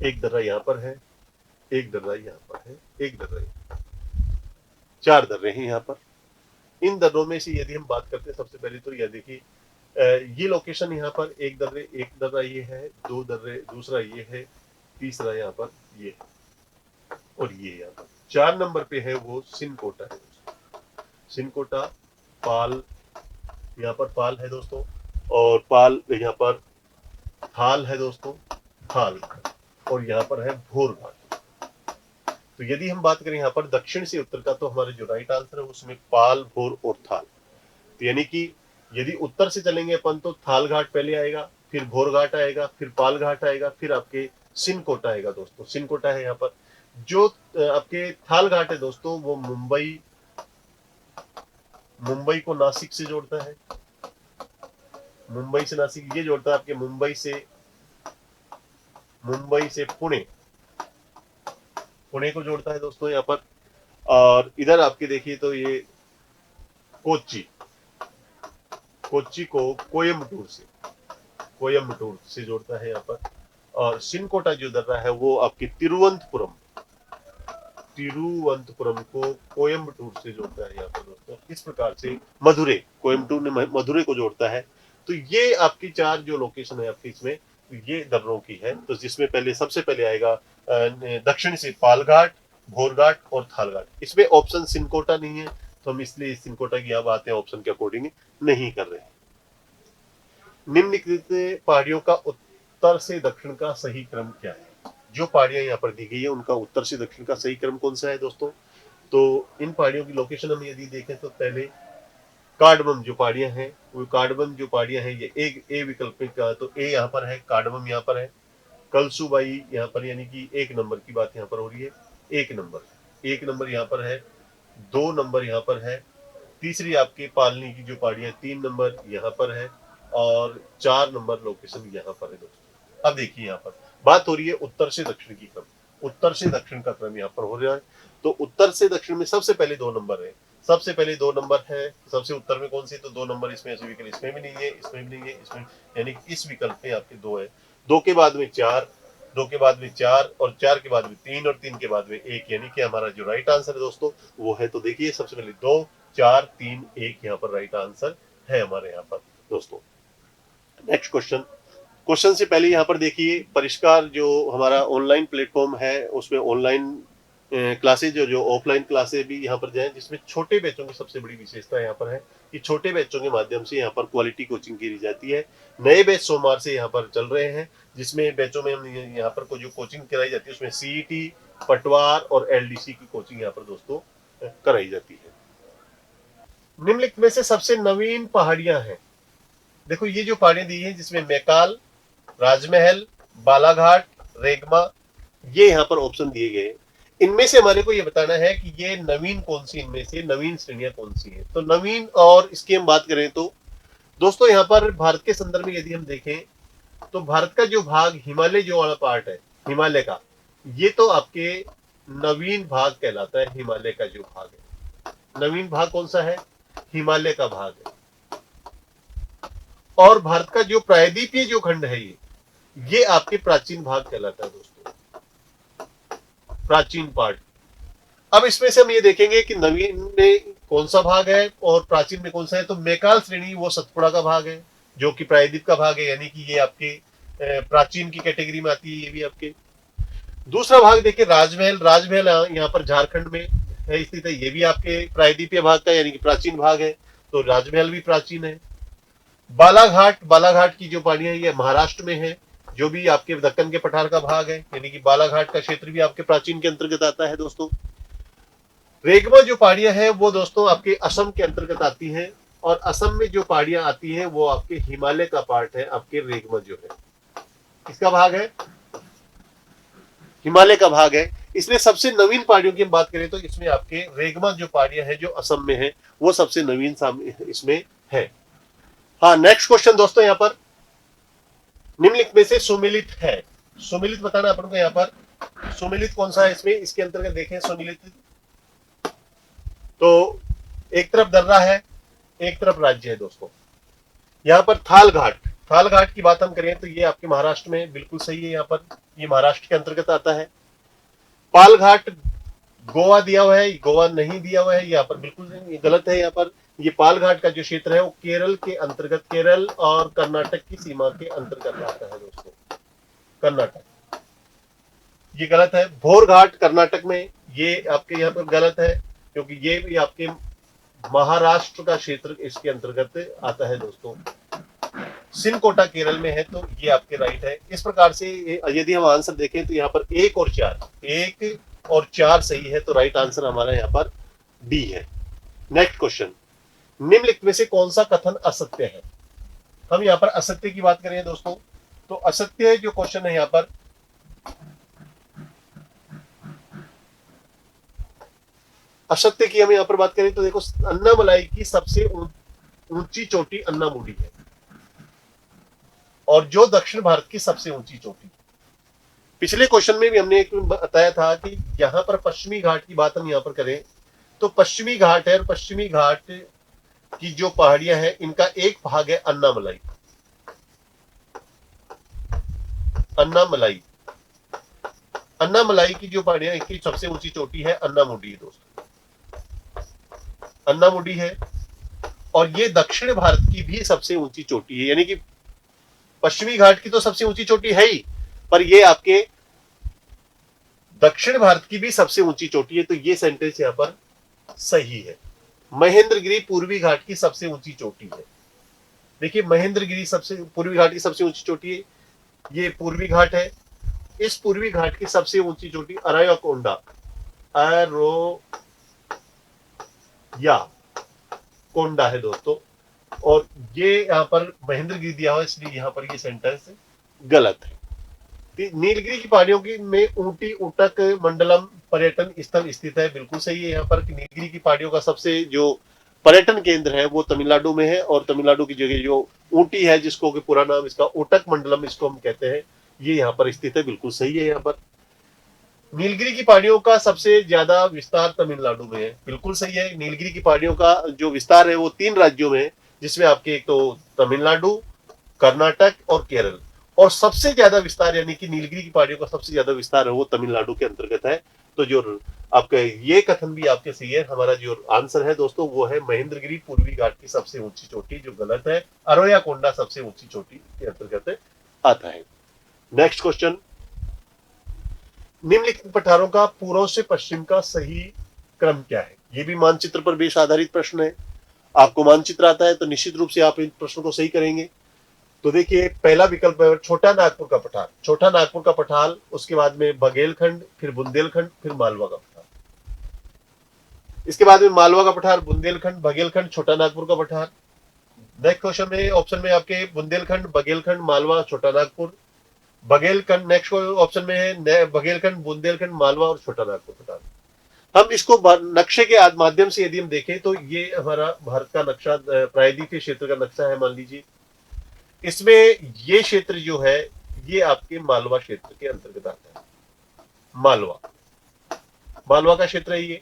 एक दर्रा यहाँ पर है, एक दर्रा यहाँ पर है, एक दर्रा, 4 दर्रे हैं यहाँ पर। इन दर्रों में से यदि हम बात करते हैं, सबसे पहले तो यह देखिए, ये लोकेशन यहाँ पर एक दर्रा ये है, 2 दर्रे, दूसरा ये है, तीसरा यहाँ पर ये है, और ये यहाँ पर 4 नंबर पे है वो सिनकोटा है। सिनकोटा, पाल, यहाँ पर पाल है दोस्तों, और पाल यहाँ पर थाल है दोस्तों, थाल, और यहाँ पर है भोर घाट। तो यदि हम बात करें यहाँ पर दक्षिण से उत्तर का, तो हमारे जो राइट आंसर है उसमें पाल, भोर और थाल। तो यानी कि यदि उत्तर से चलेंगे अपन तो थाल घाट पहले आएगा, फिर भोर घाट आएगा, फिर पाल घाट आएगा, फिर आपके सिनकोटा आएगा दोस्तों। सिनकोटा है यहाँ पर। जो आपके थाल घाट है दोस्तों, वो मुंबई को नासिक से जोड़ता है, मुंबई से नासिक ये जोड़ता है आपके मुंबई से पुणे को जोड़ता है दोस्तों यहाँ पर। और इधर आपके देखिए तो ये कोच्चि को कोयम्बटूर से जोड़ता है यहाँ पर। और सिनकोटा जो दर्रा है वो आपकी तिरुवनंतपुरम को कोयम्बटूर से जोड़ता है यहाँ पर दोस्तों। इस प्रकार से कोयम्बटूर ने मधुरे को जोड़ता है। तो ये आपकी 4 जो लोकेशन है आपकी इसमें, ये दर्रों की है। तो जिसमें सबसे पहले आएगा दक्षिण से पालघाट, भोरघाट और थालघाट। इसमें ऑप्शन सिनकोटा नहीं है, तो हम इसलिए सिनकोटा की यहाँ बातें ऑप्शन के अकॉर्डिंग नहीं कर रहे हैं। निम्नलिखित पहाड़ियों का उत्तर से दक्षिण का सही क्रम क्या है? जो पहाड़ियां यहाँ पर दी गई है उनका उत्तर से दक्षिण का सही क्रम कौन सा है दोस्तों? तो इन पहाड़ियों की लोकेशन हम यदि देखें तो पहले कार्डमम जो पहाड़ियां हैं, वो कार्डमम जो पहाड़ियां हैं ये ए विकल्प का, तो ए यहाँ पर है, कार्डमम यहाँ पर है, कलसुबाई यहाँ पर, यानी कि 1 नंबर की बात यहाँ पर हो रही है। 1 नंबर यहाँ पर है, 2 नंबर यहाँ पर है, तीसरी आपके पालनी की जो पहाड़ियां 3 नंबर यहाँ पर है, और 4 नंबर लोकेशन यहाँ पर है दोस्तों। अब देखिए यहाँ पर बात हो रही है उत्तर से दक्षिण की क्रम, उत्तर से दक्षिण का क्रम यहाँ पर हो रहा है। तो उत्तर से दक्षिण में सबसे पहले 2 नंबर है, सबसे पहले 2 नंबर है सबसे उत्तर में कौन सी? तो 2 नंबर इसमें ऐसे विकल्प इसमें भी नहीं है, इसमें भी नहीं है, इसमें, यानी कि इस विकल्प में आपके 2 है। 2 के बाद में 4, 2 के बाद में 4, और 4 के बाद में 3, और 3 के बाद में 1, यानी कि हमारा जो राइट आंसर है दोस्तों वो है, तो देखिए सबसे पहले 2, 4, 3, 1 यहाँ पर राइट आंसर है हमारे यहाँ पर दोस्तों। नेक्स्ट क्वेश्चन से पहले यहाँ पर देखिए, परिष्कार जो हमारा ऑनलाइन प्लेटफॉर्म है उसमें ऑनलाइन क्लासेज जो ऑफलाइन क्लासेज भी यहाँ पर जाएं, जिसमें छोटे बैचों की सबसे बड़ी विशेषता यहाँ पर है कि छोटे बैचों के माध्यम से यहाँ पर क्वालिटी कोचिंग की जाती है। नए बैच सोमवार से यहाँ पर चल रहे हैं, जिसमें बैचों में हम यहाँ पर जो कोचिंग कराई जाती है उसमें सीईटी, पटवार और एलडीसी की कोचिंग यहाँ पर दोस्तों कराई जाती है। निम्नलिखित में से सबसे नवीन पहाड़ियां हैं। देखो ये जो पहाड़ियां दी है जिसमें मैकाल, राजमहल, बालाघाट, रेगमा, ये यहाँ पर ऑप्शन दिए गए। इनमें से हमारे को ये बताना है कि ये नवीन कौन सी, इनमें से नवीन श्रेणियां कौन सी है। तो नवीन और इसकी हम बात करें तो दोस्तों यहाँ पर भारत के संदर्भ में यदि हम देखें तो भारत का जो भाग हिमालय जो वाला पार्ट है हिमालय का, ये तो आपके नवीन भाग कहलाता है। हिमालय का जो भाग है, नवीन भाग कौन सा है? हिमालय का भाग है। और भारत का जो प्रायद्वीपीय जो खंड है ये आपके प्राचीन भाग कहलाता है दोस्तों, प्राचीन पार्ट। अब इसमें से हम ये देखेंगे कि नवीन में कौन सा भाग है और प्राचीन में कौन सा है। तो मैकाल श्रेणी वो सतपुड़ा का भाग है जो कि प्रायद्वीप का भाग है, यानी कि ये आपके प्राचीन की कैटेगरी में आती है। ये भी आपके दूसरा भाग देखिए राजमहल यहाँ पर झारखंड में है स्थित है, ये भी आपके प्रायद्वीपीय भाग का यानी कि प्राचीन भाग है, तो राजमहल भी प्राचीन है। बालाघाट, बालाघाट की जो पहाड़ियां है ये महाराष्ट्र में है, जो भी आपके दक्कन के पठार का भाग है, यानी कि बालाघाट का क्षेत्र भी आपके प्राचीन के अंतर्गत आता है दोस्तों। रेगमा जो पहाड़ियां हैं वो दोस्तों आपके असम के अंतर्गत आती हैं, और असम में जो पहाड़ियां आती हैं वो आपके हिमालय का पार्ट है, आपके रेगमा जो है किसका भाग है, हिमालय का भाग है। इसमें सबसे नवीन पहाड़ियों की हम बात करें तो इसमें आपके रेगमा जो पहाड़ियां हैं जो असम में है वो सबसे नवीन इसमें है। हाँ, नेक्स्ट क्वेश्चन दोस्तों, यहाँ पर निम्नलिखित में से सुमेलित है, सुमेलित बताना अपन को। यहाँ पर सुमेलित कौन सा है इसमें, इसके अंतर्गत देखें सुमेलित, तो एक तरफ दर्रा है, एक तरफ राज्य है दोस्तों। यहाँ पर थाल घाट, थाल घाट की बात हम करें तो ये आपके महाराष्ट्र में बिल्कुल सही है, यहाँ पर ये महाराष्ट्र के अंतर्गत आता है। पाल घाट गोवा दिया हुआ है, गोवा नहीं दिया हुआ है, यहाँ पर बिल्कुल गलत है। यहाँ पर ये पाल घाट का जो क्षेत्र है वो केरल के अंतर्गत, केरल और कर्नाटक की सीमा के अंतर्गत आता है दोस्तों, कर्नाटक, ये गलत है। भोर घाट कर्नाटक में, ये आपके यहाँ पर गलत है, क्योंकि ये भी आपके महाराष्ट्र का क्षेत्र इसके अंतर्गत आता है दोस्तों। सिनकोटा केरल में है, तो ये आपके राइट है। इस प्रकार से यदि हम आंसर देखें तो यहाँ पर 1 और 4, 1 और 4 सही है, तो राइट आंसर हमारा यहाँ पर डी है। नेक्स्ट क्वेश्चन, निम्नलिखित में से कौन सा कथन असत्य है। हम यहाँ पर असत्य की बात करें दोस्तों, तो असत्य जो क्वेश्चन है यहाँ पर, असत्य की हम यहाँ पर बात करें तो देखो, अन्नामलाई की सबसे ऊंची चोटी अन्नामुडी है, और जो दक्षिण भारत की सबसे ऊंची चोटी। पिछले क्वेश्चन में भी हमने एक बताया था कि यहां पर पश्चिमी घाट की बात हम यहां पर करें तो पश्चिमी घाट है, और पश्चिमी घाट की जो पहाड़ियां हैं इनका एक भाग है अन्नामलाई, अन्नामलाई, अन्नामलाई की जो पहाड़ियां इनकी सबसे ऊंची चोटी है अन्नामुडी दोस्तों, अन्नामुडी है। और ये दक्षिण भारत की भी सबसे ऊंची चोटी है, यानी कि पश्चिमी घाट की तो सबसे ऊंची चोटी है ही, पर ये आपके दक्षिण भारत की भी सबसे ऊंची चोटी है, तो ये सेंटेंस यहां पर सही है। महेंद्रगिरी पूर्वी घाट की सबसे ऊंची चोटी है। देखिए, महेंद्रगिरी सबसे पूर्वी घाट की सबसे ऊंची चोटी है, ये पूर्वी घाट है। इस पूर्वी घाट की सबसे ऊंची चोटी अरायाकोंडा, अरोया कोंडा है दोस्तों, और ये यहां पर महेंद्रगिरी दिया हुआ, इसलिए यहां पर ये सेंटेंस गलत है। नीलगिरी की पहाड़ियों की में ऊटी उटक मंडलम पर्यटन स्थल स्थित है, बिल्कुल सही है। यहाँ पर नीलगिरी की पहाड़ियों का सबसे जो पर्यटन केंद्र है वो तमिलनाडु में है, और तमिलनाडु की जगह जो ऊटी है, जिसको कि पूरा नाम इसका उटक मंडलम इसको हम कहते हैं, ये यहाँ पर स्थित है, बिल्कुल सही है। यहाँ पर नीलगिरी की पहाड़ियों का सबसे ज्यादा विस्तार तमिलनाडु में है, बिल्कुल सही है। नीलगिरी की पहाड़ियों का जो विस्तार है वो 3 राज्यों में है, जिसमें आपके एक तो तमिलनाडु, कर्नाटक और केरल, और सबसे ज्यादा विस्तार यानी कि नीलगिरी की पहाड़ियों का सबसे ज्यादा विस्तार है वो तमिलनाडु के अंतर्गत है। तो जो आपका ये कथन भी आपके सही है। हमारा जो आंसर है दोस्तों वो है महेंद्रगिरी पूर्वी घाट की सबसे ऊंची चोटी, जो गलत है। अरोयाकोंडा सबसे ऊंची चोटी के अंतर्गत आता है। नेक्स्ट क्वेश्चन, निम्नलिखित पठारों का पूर्व से पश्चिम का सही क्रम क्या है। ये भी मानचित्र पर बेस आधारित प्रश्न है। आपको मानचित्र आता है तो निश्चित रूप से आप इन प्रश्नों को सही करेंगे। तो देखिए, पहला विकल्प है छोटा नागपुर का पठार, छोटा नागपुर का पठार, उसके बाद में बघेलखंड, फिर बुंदेलखंड, फिर मालवा का पठार। इसके बाद में मालवा का पठार, बुंदेलखंड, बघेलखंड, छोटा नागपुर का पठार। नेक्स्ट क्वेश्चन में ऑप्शन में आपके बुंदेलखंड, बघेलखंड, मालवा, छोटा नागपुर, बघेलखंड। नेक्स्ट ऑप्शन में है बघेलखंड, बुंदेलखंड, मालवा और छोटा नागपुर पठार। हम इसको नक्शे के माध्यम से यदि हम देखें तो ये हमारा भारत का नक्शा, प्रायद्वीपीय क्षेत्र का नक्शा है, मान लीजिए। इसमें ये क्षेत्र जो है ये आपके मालवा क्षेत्र के अंतर्गत आता है। मालवा, मालवा का क्षेत्र है ये।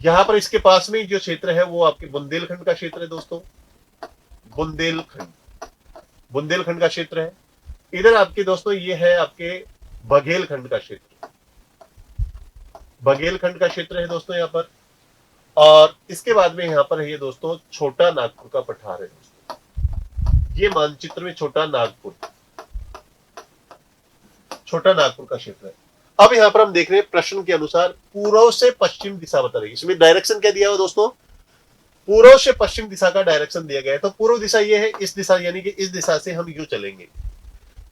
यहां पर इसके पास में जो क्षेत्र है वो आपके बुंदेलखंड का क्षेत्र है दोस्तों, बुंदेलखंड, बुंदेलखंड का क्षेत्र है। इधर आपके दोस्तों ये है आपके बघेलखंड का क्षेत्र, बघेलखंड का क्षेत्र है दोस्तों यहाँ पर। और इसके बाद में यहाँ पर है ये दोस्तों छोटा नागपुर का पठार है दोस्तों। ये मानचित्र में छोटा नागपुर का क्षेत्र है। अब यहाँ पर हम देख रहे हैं प्रश्न के अनुसार पूर्व से पश्चिम दिशा बता रही है। इसमें डायरेक्शन क्या दिया हुआ दोस्तों, पूर्व से पश्चिम दिशा का डायरेक्शन दिया गया है। तो पूर्व दिशा ये है, इस दिशा यानी कि इस दिशा से हम यूं चलेंगे।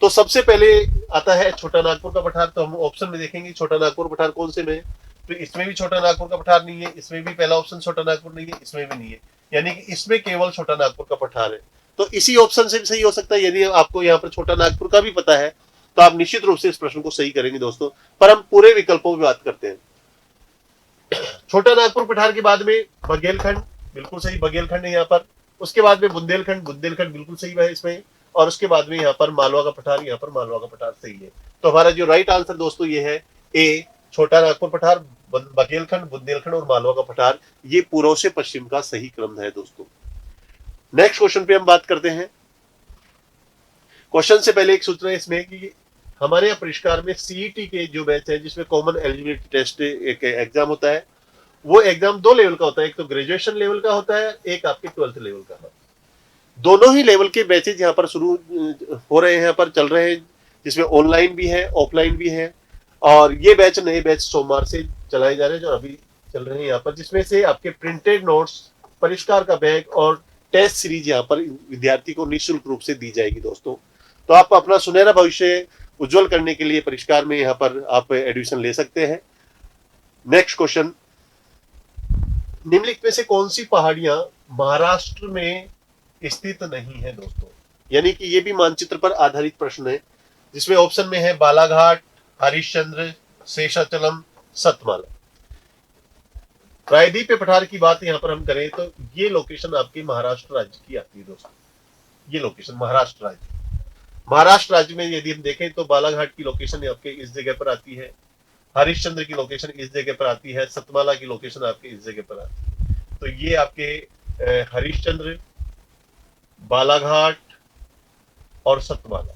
तो सबसे पहले आता है छोटा नागपुर का पठार। तो हम ऑप्शन में देखेंगे छोटा नागपुर पठार कौन से में, तो इसमें भी छोटा नागपुर का पठार नहीं है, इसमें भी पहला ऑप्शन छोटा नागपुर नहीं है, इसमें भी नहीं है, यानी कि इसमें केवल छोटा नागपुर का पठार है। तो इसी ऑप्शन से भी सही हो सकता है। यदि आपको यहाँ पर छोटा नागपुर का भी पता है तो आप निश्चित रूप से इस प्रश्न को सही करेंगे दोस्तों। पर हम पूरे विकल्पों की बात करते हैं। छोटा नागपुर पठार के बाद में बघेलखंड, बिल्कुल सही, बघेलखंड है यहाँ पर। उसके बाद में बुंदेलखंड, बुंदेलखंड बिल्कुल सही है इसमें। और उसके बाद में यहाँ पर मालवा का पठार, यहाँ पर मालवा का पठार सही है। तो हमारा जो राइट आंसर दोस्तों ये है ए, छोटा नागपुर पठार, बघेलखंड, बुंदेलखंड और मालवा का पठार, ये पूर्व से पश्चिम का सही क्रम है दोस्तों। नेक्स्ट क्वेश्चन पे हम बात करते हैं। क्वेश्चन से पहले एक सूचना इसमें कि हमारे यहाँ परिष्कार में सीईटी के जो बैच है जिसमें कॉमन एलिजिबिलिटी टेस्ट एक एग्जाम होता है, वो एग्जाम 2 लेवल का होता है। एक तो ग्रेजुएशन लेवल का होता है, एक आपके 12th लेवल का है। दोनों ही लेवल के बैचेज यहाँ पर शुरू हो रहे हैं, यहाँ पर चल रहे हैं, जिसमें ऑनलाइन भी है, ऑफलाइन भी है। और ये बैच, नए बैच सोमवार से चलाए जा रहे हैं जो अभी चल रहे हैं यहाँ पर, जिसमें से आपके प्रिंटेड नोट्स, परिष्कार का बैग और टेस्ट सीरीज यहाँ पर विद्यार्थी को निःशुल्क रूप से दी जाएगी दोस्तों। तो आप अपना सुनहरा भविष्य उज्जवल करने के लिए परिष्कार में यहाँ पर आप एडमिशन ले सकते हैं। नेक्स्ट क्वेश्चन, निम्नलिखित में से कौन सी पहाड़ियां महाराष्ट्र में स्थित नहीं है दोस्तों, यानी कि ये भी मानचित्र पर आधारित प्रश्न है, जिसमें ऑप्शन में है बालाघाट, हरिश्चंद्र, शेषाचलम, सतमाला। प्रायद्वीप पठार की बात यहाँ पर हम करें तो ये लोकेशन आपकी महाराष्ट्र राज्य की आती है दोस्तों। ये लोकेशन महाराष्ट्र राज्य, महाराष्ट्र राज्य में यदि हम देखें तो बालाघाट की लोकेशन आपके इस जगह पर आती है, हरिश्चंद्र की लोकेशन इस जगह पर आती है, सतमाला की लोकेशन आपके इस जगह पर आती है। तो ये आपके हरिश्चंद्र, बालाघाट और सतमाला,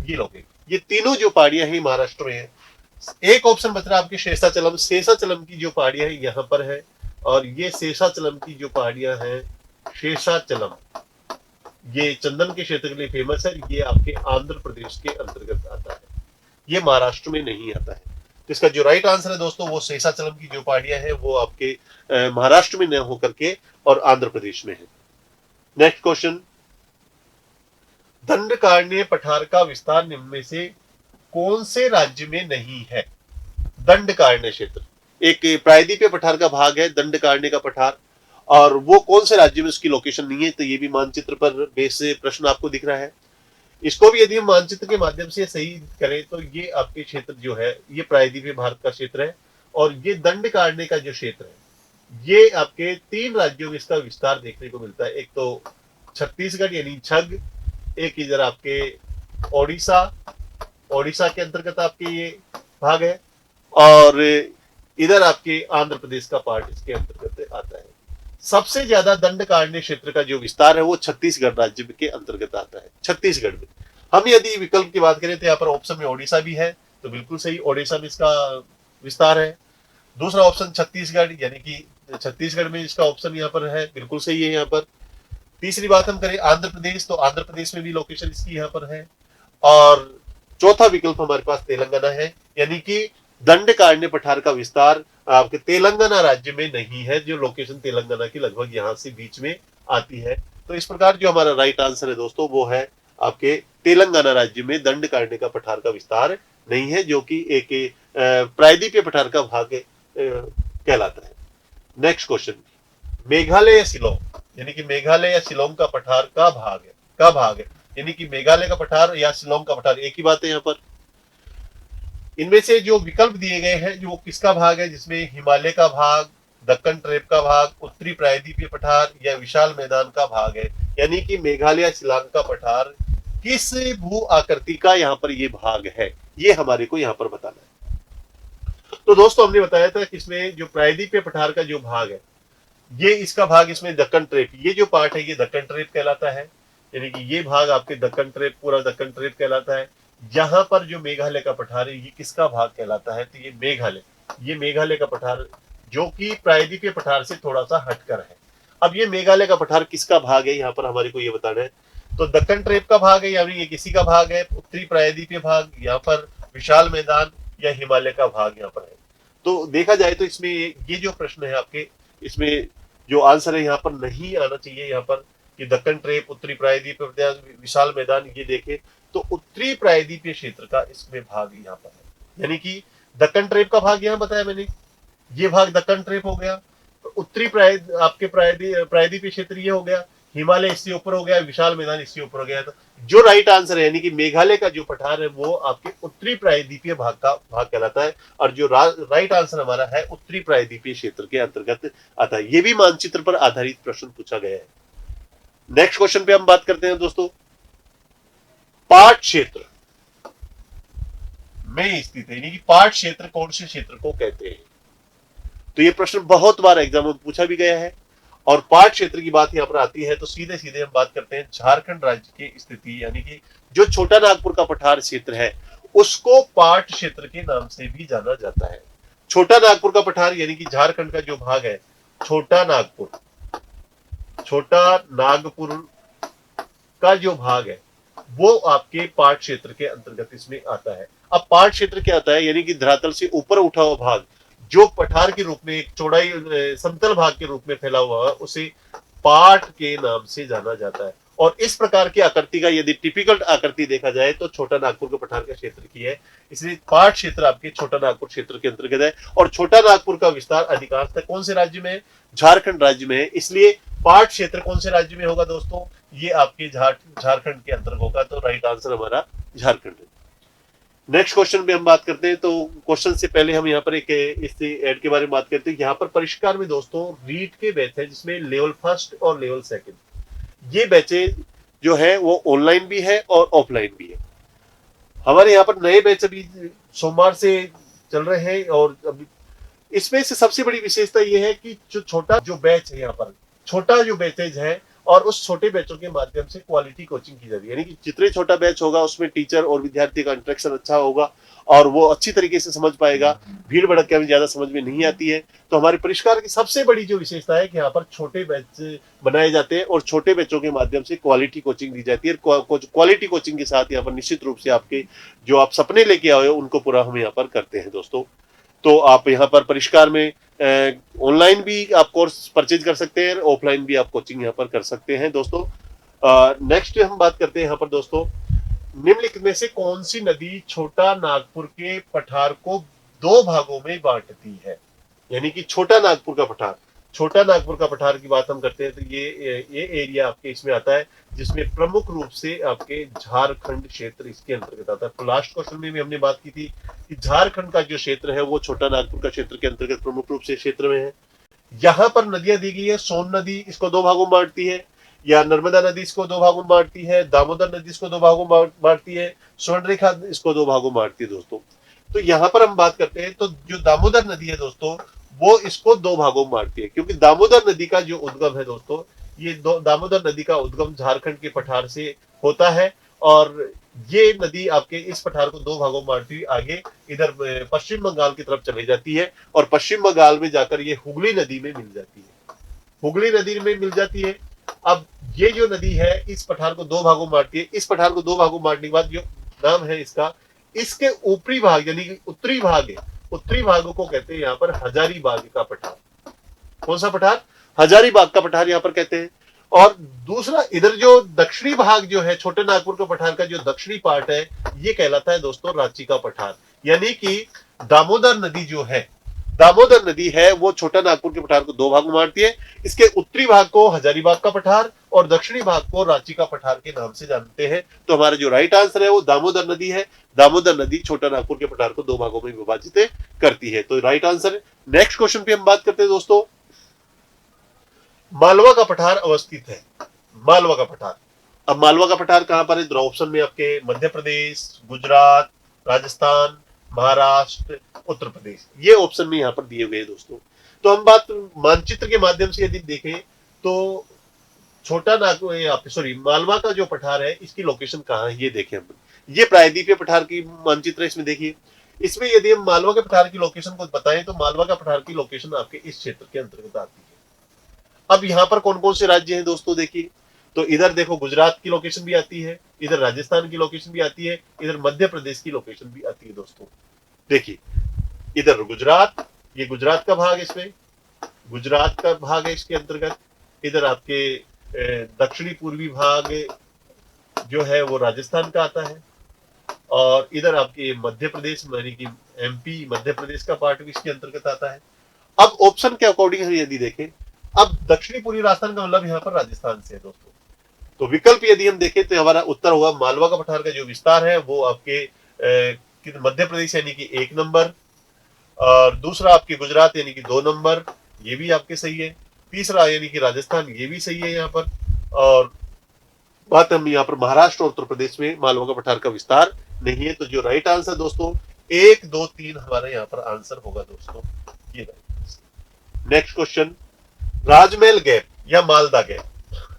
ये लोकेशन, ये तीनों जो पहाड़ियां हैं महाराष्ट्र में है। एक ऑप्शन बच रहा है आपके शेषाचलम। शेषाचलम की जो पहाड़ियां हैं यहाँ पर है, और ये शेषाचलम की जो पहाड़ियां हैं, शेषाचलम, ये चंदन के क्षेत्र के लिए फेमस है। ये आपके आंध्र प्रदेश के अंतर्गत आता है, ये महाराष्ट्र में नहीं आता है। तो इसका जो राइट आंसर है दोस्तों वो शेषाचलम की जो पहाड़ियां हैं वो आपके महाराष्ट्र में न होकर के और आंध्र प्रदेश में है। नेक्स्ट क्वेश्चन, दंडकारण्य पठार का विस्तार निम्न में से कौन से राज्य में नहीं है? दंडकारण्य क्षेत्र एक प्रायद्वीपीय पठार का भाग है, दंडकारण्य का पठार, और वो कौन से राज्य में उसकी लोकेशन नहीं है? तो ये भी मानचित्र पर बेस से प्रश्न आपको दिख रहा है। इसको भी यदि हम मानचित्र के माध्यम से सही करें तो ये आपके क्षेत्र जो है ये प्रायद्वीपीय भारत का क्षेत्र है, और ये दंडकारण्य का जो क्षेत्र है ये आपके 3 राज्यों में इसका विस्तार देखने को मिलता है। एक तो छत्तीसगढ़ यानी छग, एक इधर आपके ओडिशा, ओडिशा के अंतर्गत आपके ये भाग है, और इधर आपके आंध्र प्रदेश का पार्ट इसके अंतर्गत आता है। सबसे ज्यादा दंडकारण्य क्षेत्र का जो विस्तार है वो छत्तीसगढ़ राज्य के अंतर्गत आता है। छत्तीसगढ़ में हम यदि विकल्प की बात करें तो यहाँ पर ऑप्शन में ओडिशा भी है, तो बिल्कुल सही, ओडिशा में इसका विस्तार है। दूसरा ऑप्शन छत्तीसगढ़, यानी कि छत्तीसगढ़ में इसका ऑप्शन यहाँ पर है, बिल्कुल सही है यहाँ पर। तीसरी बात हम करें आंध्र प्रदेश, तो आंध्र प्रदेश में भी लोकेशन इसकी यहाँ पर है। और चौथा विकल्प हमारे पास तेलंगाना है, यानी कि दंडकारण्य पठार का विस्तार आपके तेलंगाना राज्य में नहीं है, जो लोकेशन तेलंगाना की लगभग यहाँ से बीच में आती है। तो इस प्रकार जो हमारा राइट आंसर है दोस्तों वो है आपके तेलंगाना राज्य में दंडकारण्य का पठार का विस्तार नहीं है, जो कि एक प्रायद्वीपीय पठार का भाग कहलाता है। नेक्स्ट क्वेश्चन, मेघालय या शिलोंग, यानी कि मेघालय या शिलोंग का पठार का भाग है, यानी कि मेघालय का पठार या शिलोंग का पठार एक ही बात है यहाँ पर। इनमें से जो विकल्प दिए गए हैं जो किसका भाग है, जिसमें हिमालय का भाग, दक्कन ट्रेप का भाग, उत्तरी प्रायद्वीपीय पठार या विशाल मैदान का भाग है, यानी कि मेघालय शिलांग का पठार किस भू आकृति का यहाँ पर ये भाग है, ये हमारे को यहाँ पर बताना है। तो दोस्तों हमने बताया था कि इसमें जो प्रायद्वीपीय पठार का जो भाग है ये इसका भाग, इसमें दक्कन ट्रेप, ये जो पार्ट है ये दक्कन ट्रेप कहलाता है, यानी कि ये भाग आपके दक्कन ट्रेप, पूरा दक्कन ट्रेप कहलाता है। यहाँ पर जो मेघालय का पठार है ये किसका भाग कहलाता है? तो ये मेघालय का पठार जो कि प्रायद्वीपीय पठार से थोड़ा सा हटकर है। अब ये मेघालय का पठार किसका भाग है यहाँ पर हमारे को ये बताना है। तो दक्कन ट्रेप का भाग है, यानी ये किसी का भाग है। उत्तरी प्रायद्वीपीय भाग, यहाँ पर विशाल मैदान, या हिमालय का भाग यहाँ पर है। तो देखा जाए तो इसमें ये जो प्रश्न है आपके, इसमें जो आंसर है यहाँ पर नहीं आना चाहिए यहाँ पर कि दक्कन ट्रेप, उत्तरी प्रायद्वीप, विशाल मैदान, ये देखें तो उत्तरी प्रायद्वीपीय क्षेत्र का इसमें भाग यहाँ पर है। यानी कि दक्कन ट्रेप का भाग यहाँ बताया मैंने, ये भाग दक्कन ट्रेप हो गया, उत्तरी आपके प्रायद्वीपीय क्षेत्र ये हो गया, हिमालय इससे ऊपर हो गया, विशाल मैदान इससे ऊपर हो गया। तो जो राइट आंसर है यानी कि मेघालय का जो पठार है वो आपके उत्तरी प्रायद्वीपीय भाग का भाग कहलाता है, और जो राइट आंसर हमारा है उत्तरी प्रायद्वीपीय क्षेत्र के अंतर्गत आता है। ये भी मानचित्र पर आधारित प्रश्न पूछा गया है। नेक्स्ट क्वेश्चन पे हम बात करते हैं दोस्तों, पाट क्षेत्र में स्थित है, यानी कि पाट क्षेत्र कौन से क्षेत्र को कहते हैं। तो ये प्रश्न बहुत बार एग्जाम में पूछा भी गया है, और पाट क्षेत्र की बात यहाँ पर आती है तो सीधे सीधे हम बात करते हैं झारखंड राज्य की स्थिति, यानी कि जो छोटा नागपुर का पठार क्षेत्र है उसको पाट क्षेत्र के नाम से भी जाना जाता है। छोटा नागपुर का पठार यानी कि झारखंड का जो भाग है, छोटा नागपुर का जो भाग है वो आपके पाट क्षेत्र के अंतर्गत इसमें आता है। अब पाट क्षेत्र क्या आता है, यानी कि धरातल से ऊपर उठा हुआ भाग जो पठार के रूप में एक चौड़ाई समतल भाग के रूप में फैला हुआ है उसे पाट के नाम से जाना जाता है। और इस प्रकार की आकृति का यदि टिपिकल आकृति देखा जाए तो छोटा नागपुर के पठार का क्षेत्र की है, इसलिए पाट क्षेत्र आपके छोटा नागपुर क्षेत्र के अंतर्गत है। और छोटा नागपुर का विस्तार अधिकांशतः कौन से राज्य में है, झारखंड राज्य में है, इसलिए पाट क्षेत्र कौन से राज्य में होगा दोस्तों, ये आपके झारखंड के अंतर्गत होगा। तो राइट आंसर हमारा झारखंड है। नेक्स्ट क्वेश्चन पे हम बात करते हैं, तो क्वेश्चन से पहले हम यहाँ पर एक इस ऐड के बारे में बात करते हैं। यहाँ पर परिष्कार में दोस्तों रीट के बैच है जिसमें लेवल फर्स्ट और लेवल सेकंड ये बैचेज जो है वो ऑनलाइन भी है और ऑफलाइन भी है। हमारे यहाँ पर नए बैच अभी सोमवार से चल रहे हैं, और अभी इसमें से सबसे बड़ी विशेषता ये है कि जो छोटा जो बैच है, यहाँ पर छोटा जो बैचेज है और उस छोटे बैचों के माध्यम से क्वालिटी कोचिंग की जाती है, यानी कि जितने छोटा बैच होगा उसमें टीचर और विद्यार्थी का इंटरेक्शन अच्छा होगा और वो अच्छी तरीके से समझ पाएगा, भीड़ भड़क में ज्यादा समझ में नहीं आती है। तो हमारे परिष्कार की सबसे बड़ी जो विशेषता है कि यहाँ पर छोटे बैच बनाए जाते हैं और छोटे बैचों के माध्यम से क्वालिटी कोचिंग दी जाती है। क्वालिटी कोचिंग के साथ यहाँ पर निश्चित रूप से आपके जो आप सपने लेके आए हो उनको पूरा हम यहाँ पर करते हैं दोस्तों। तो आप यहाँ पर परिष्कार में ऑनलाइन भी आप कोर्स परचेज कर सकते हैं, ऑफलाइन भी आप कोचिंग यहाँ पर कर सकते हैं दोस्तों। नेक्स्ट हम बात करते हैं यहाँ पर दोस्तों, निम्नलिखित में से कौन सी नदी छोटा नागपुर के पठार को दो भागों में बांटती है। यानी कि छोटा नागपुर का पठार की बात हम करते हैं तो ये एरिया आपके इसमें आता है जिसमें प्रमुख रूप से आपके झारखंड क्षेत्र इसके अंतर्गत आता है। तो लास्ट क्वेश्चन में भी हमने बात की थी कि झारखंड का जो क्षेत्र है वो छोटा नागपुर का क्षेत्र के अंतर्गत प्रमुख रूप से क्षेत्र में है। यहाँ पर नदियां दी गई है, सोन नदी इसको दो भागों में बांटती है, या नर्मदा नदी इसको दो भागों में बांटती है, दामोदर नदी इसको दो भागों में बांटती है, स्वर्णरेखा इसको दो भागों में बांटती है दोस्तों। तो यहाँ पर हम बात करते हैं तो जो दामोदर नदी है दोस्तों वो इसको दो भागों में बांटती है, क्योंकि दामोदर नदी का जो उद्गम है दोस्तों, ये दामोदर नदी का उद्गम झारखंड के पठार से होता है, और ये नदी आपके इस पठार को दो भागों में बांटती हुई आगे इधर पश्चिम बंगाल की तरफ चली जाती है, और पश्चिम बंगाल में जाकर ये हुगली नदी में मिल जाती है। अब ये जो नदी है इस पठार को दो भागों में बांटती है। इस पठार को दो भागों में बांटने के बाद जो नाम है इसका, इसके ऊपरी भाग यानी कि उत्तरी भाग है, उत्तरी भागों को कहते हैं यहाँ पर हजारीबाग का पठार। कौन सा पठार, हजारीबाग का पठार यहाँ पर कहते हैं। और दूसरा इधर जो दक्षिणी भाग जो है छोटे नागपुर के पठार का जो दक्षिणी पार्ट है ये कहलाता है दोस्तों रांची का पठार। यानी कि दामोदर नदी जो है, दामोदर नदी है वो छोटा नागपुर के पठार को दो भाग में बांटती है। इसके उत्तरी भाग को हजारीबाग का पठार और दक्षिणी भाग को रांची का पठार के नाम से जानते हैं। तो हमारा जो राइट आंसर है वो दामोदर नदी है। दामोदर नदी छोटा नागपुर के पठार को दो भागों में विभाजित करती है, तो राइट आंसर। नेक्स्ट क्वेश्चन पे हम बात करते हैं दोस्तों, मालवा का पठार अवस्थित है, मालवा का पठार। अब मालवा का पठार कहां पर है, दो ऑप्शन में आपके मध्य प्रदेश, गुजरात, राजस्थान, महाराष्ट्र, उत्तर प्रदेश, ये ऑप्शन में यहाँ पर दिए हुए हैं दोस्तों। तो हम बात मानचित्र के माध्यम से यदि देखें तो छोटा नागपुर सॉरी मालवा का जो पठार है इसकी लोकेशन कहाँ है ये देखें हम। ये प्रायद्वीपीय पठार की मानचित्र इसमें देखिए। इसमें यदि हम मालवा के पठार की लोकेशन को बताएं तो मालवा का पठार की लोकेशन आपके इस क्षेत्र के अंतर्गत आती है। अब यहाँ पर कौन कौन से राज्य हैं दोस्तों देखिए, तो इधर देखो गुजरात की लोकेशन भी आती है, इधर राजस्थान की लोकेशन भी आती है, इधर मध्य प्रदेश की लोकेशन भी आती है दोस्तों। देखिए इधर गुजरात, ये गुजरात का भाग, इसमें गुजरात का भाग है इसके अंतर्गत। इधर आपके दक्षिणी पूर्वी भाग जो है वो राजस्थान का आता है, और इधर आपके मध्य प्रदेश यानी कि एमपी मध्य प्रदेश का पार्ट भी इसके अंतर्गत आता है। अब ऑप्शन के अकॉर्डिंग हम यदि देखें, अब दक्षिणी पूर्वी राजस्थान का मतलब यहाँ पर राजस्थान से है दोस्तों। तो विकल्प यदि हम देखें तो हमारा उत्तर होगा मालवा का पठार का जो विस्तार है वो आपके मध्य प्रदेश यानी कि 1 नंबर, और दूसरा आपके गुजरात यानी कि 2 नंबर, ये भी आपके सही है। तीसरा यानी कि राजस्थान, ये भी सही है यहाँ पर। और बात हम यहाँ पर महाराष्ट्र और उत्तर प्रदेश में मालवा का पठार का विस्तार नहीं है। तो जो राइट आंसर दोस्तों 1, 2, 3 हमारा यहाँ पर आंसर होगा दोस्तों, ये राइट। नेक्स्ट क्वेश्चन, राजमहल गैप या मालदा गैप,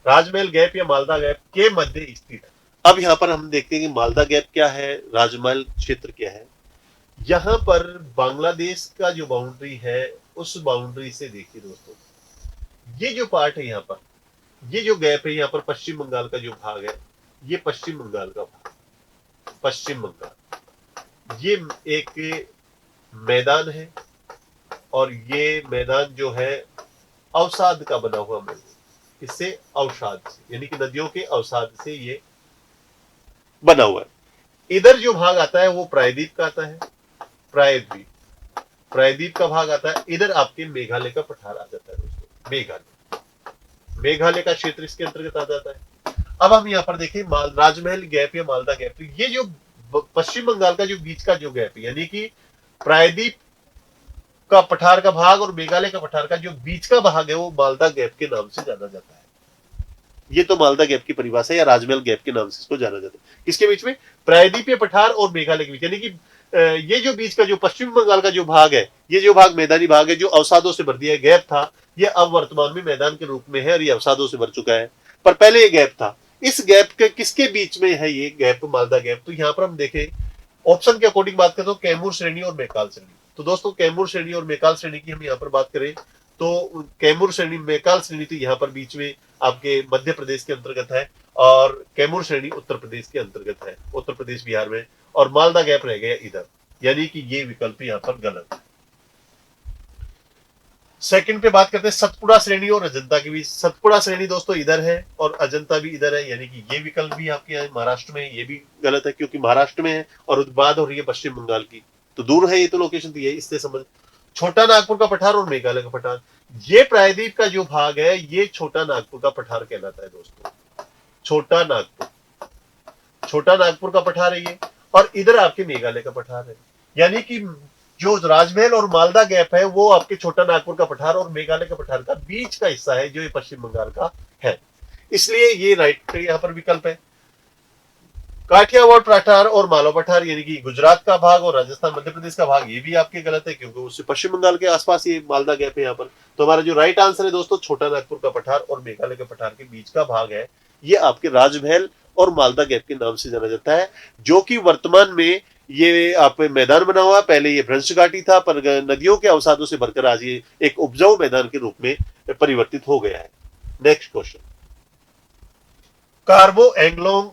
राजमहल गैप या मालदा गैप के मध्य स्थित है। अब यहाँ पर हम देखते हैं कि मालदा गैप क्या है, राजमहल क्षेत्र क्या है। यहाँ पर बांग्लादेश का जो बाउंड्री है उस बाउंड्री से देखिए दोस्तों, ये जो पार्ट है यहाँ पर, ये जो गैप है यहाँ पर पश्चिम बंगाल का जो भाग है, ये पश्चिम बंगाल का भाग, पश्चिम बंगाल, ये एक मैदान है, और ये मैदान जो है अवसाद का बना हुआ मैदान, इससे अवसाद से यानी कि नदियों के अवसाद से ये बना हुआ है। इधर जो भाग आता है वो प्रायद्वीप का आता है, प्रायद्वीप, प्रायद्वीप का भाग आता है। इधर आपके मेघालय का पठार आ जाता है दोस्तों, मेघालय, मेघालय का क्षेत्र इसके अंतर्गत आ जाता है। अब हम यहाँ पर देखें राजमहल गैप या मालदा गैप, तो ये जो पश्चिम बंगाल का जो बीच का जो गैप है यानी कि प्रायद्वीप का पठार का भाग और मेघालय का पठार का जो बीच का भाग है वो मालदा गैप के नाम से जाना जाता है। ये तो मालदा गैप की परिभाषा है, या राजमहल गैप के नाम से इसको जाना जाता है। किसके बीच में, प्रायद्वीपीय पठार और मेघालय के बीच, यानी कि ये जो बीच का जो पश्चिम बंगाल का जो भाग है, ये जो भाग मैदानी भाग है जो अवसादों से भर दिया गैप था, ये अब वर्तमान में मैदान के रूप में है और ये अवसादों से भर चुका है, पर पहले ये गैप था। इस गैप के किसके बीच में है ये गैप, मालदा गैप। तो यहाँ पर हम देखें ऑप्शन के अकॉर्डिंग बात करें तो कैमूर श्रेणी और मैकाल श्रेणी। तो दोस्तों कैमूर श्रेणी और मैकाल श्रेणी की हम यहाँ पर बात करें तो कैमूर श्रेणी मैकाल श्रेणी तो यहाँ पर बीच में आपके मध्य प्रदेश के अंतर्गत है, और कैमूर श्रेणी उत्तर प्रदेश के अंतर्गत है, उत्तर प्रदेश बिहार में, और मालदा गैप रह गया इधर, यानी कि ये विकल्प यहाँ पर गलत है। सेकंड पे बात करते हैं सतपुड़ा श्रेणी और अजंता के बीच। सतपुड़ा श्रेणी दोस्तों इधर है और अजंता भी इधर है, यानी कि ये विकल्प भी आपके यहाँ महाराष्ट्र में है, ये भी गलत है क्योंकि महाराष्ट्र में है और बात हो रही है पश्चिम बंगाल की, तो दूर है ये तो लोकेशन दी है, इससे समझ। छोटा नागपुर का पठार और मेघालय का पठार, ये प्रायद्वीप का जो भाग है ये छोटा नागपुर का पठार कहलाता है दोस्तों, छोटा नागपुर, छोटा नागपुर का पठार है ये, और इधर आपके मेघालय का पठार है। यानी कि जो राजमहल और मालदा गैप है वो आपके छोटा नागपुर का पठार और मेघालय का पठार का बीच का हिस्सा है जो ये पश्चिम बंगाल का है, इसलिए ये राइट यहाँ पर विकल्प है। काठियावाड़ पठार और मालवा पठार यानी कि गुजरात का भाग और राजस्थान मध्य प्रदेश का भाग, ये भी आपके गलत है क्योंकि उससे पश्चिम बंगाल के आसपास ये मालदा गैप है यहाँ पर। तो हमारा जो राइट आंसर है दोस्तों छोटा नागपुर का पठार और मेघालय के पठार के बीच का भाग है, ये आपके राजमहल और मालदा गैप के नाम से जाना जाता है, जो कि वर्तमान में ये आप मैदान बना हुआ, पहले ये भ्रंश घाटी था पर नदियों के अवसादों से भरकर आज ये एक उपजाऊ मैदान के रूप में परिवर्तित हो गया है। नेक्स्ट क्वेश्चन, कार्बो एंग्लोंग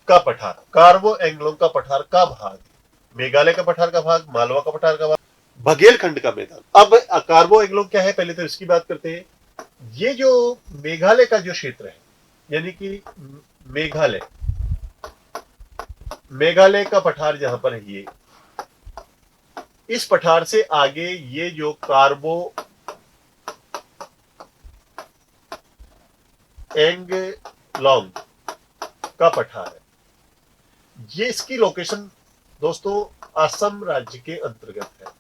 का पठार, कार्बो एंग्लोंग का पठार का भाग, मेघालय का पठार का भाग, मालवा का पठार का भाग, बघेलखंड का मैदान। अब कार्बो एंग्लोंग क्या है पहले तो इसकी बात करते हैं। ये जो मेघालय का जो क्षेत्र है यानी कि मेघालय, मेघालय का पठार जहां पर है ये, इस पठार से आगे ये जो कार्बो एंग्लोंग का पठार है, ये इसकी लोकेशन दोस्तों असम राज्य के अंतर्गत है।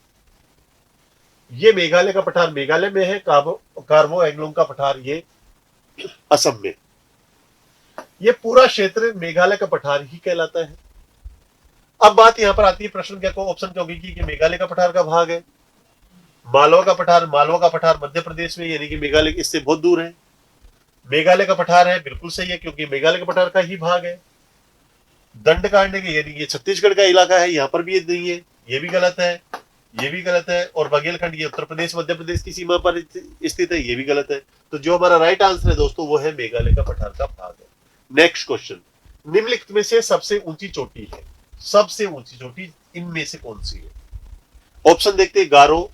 ये मेघालय का पठार मेघालय में है, कार्बो एंग्लोंग का पठार ये असम में। ये पूरा क्षेत्र मेघालय का पठार ही कहलाता है। अब बात यहां पर आती है, प्रश्न क्या को ऑप्शन क्या होगी कि मेघालय का पठार का भाग है, मालवा का पठार, मालवा का पठार मध्य प्रदेश में यानी कि मेघालय इससे बहुत दूर है। मेघालय का पठार है, बिल्कुल सही है क्योंकि मेघालय का पठार का ही भाग है। दंडकारण्य के यानी ये छत्तीसगढ़ का इलाका है, यहाँ पर भी ये नहीं है, ये भी गलत है, ये भी गलत है। और बघेलखंड ये उत्तर प्रदेश मध्य प्रदेश की सीमा पर स्थित है, ये भी गलत है। तो जो हमारा राइट आंसर है दोस्तों वो है मेघालय का पठार का भाग है। नेक्स्ट क्वेश्चन, निम्नलिखित में से सबसे ऊंची चोटी है, सबसे ऊंची चोटी इनमें से कौन सी है? ऑप्शन देखते हैं गारो,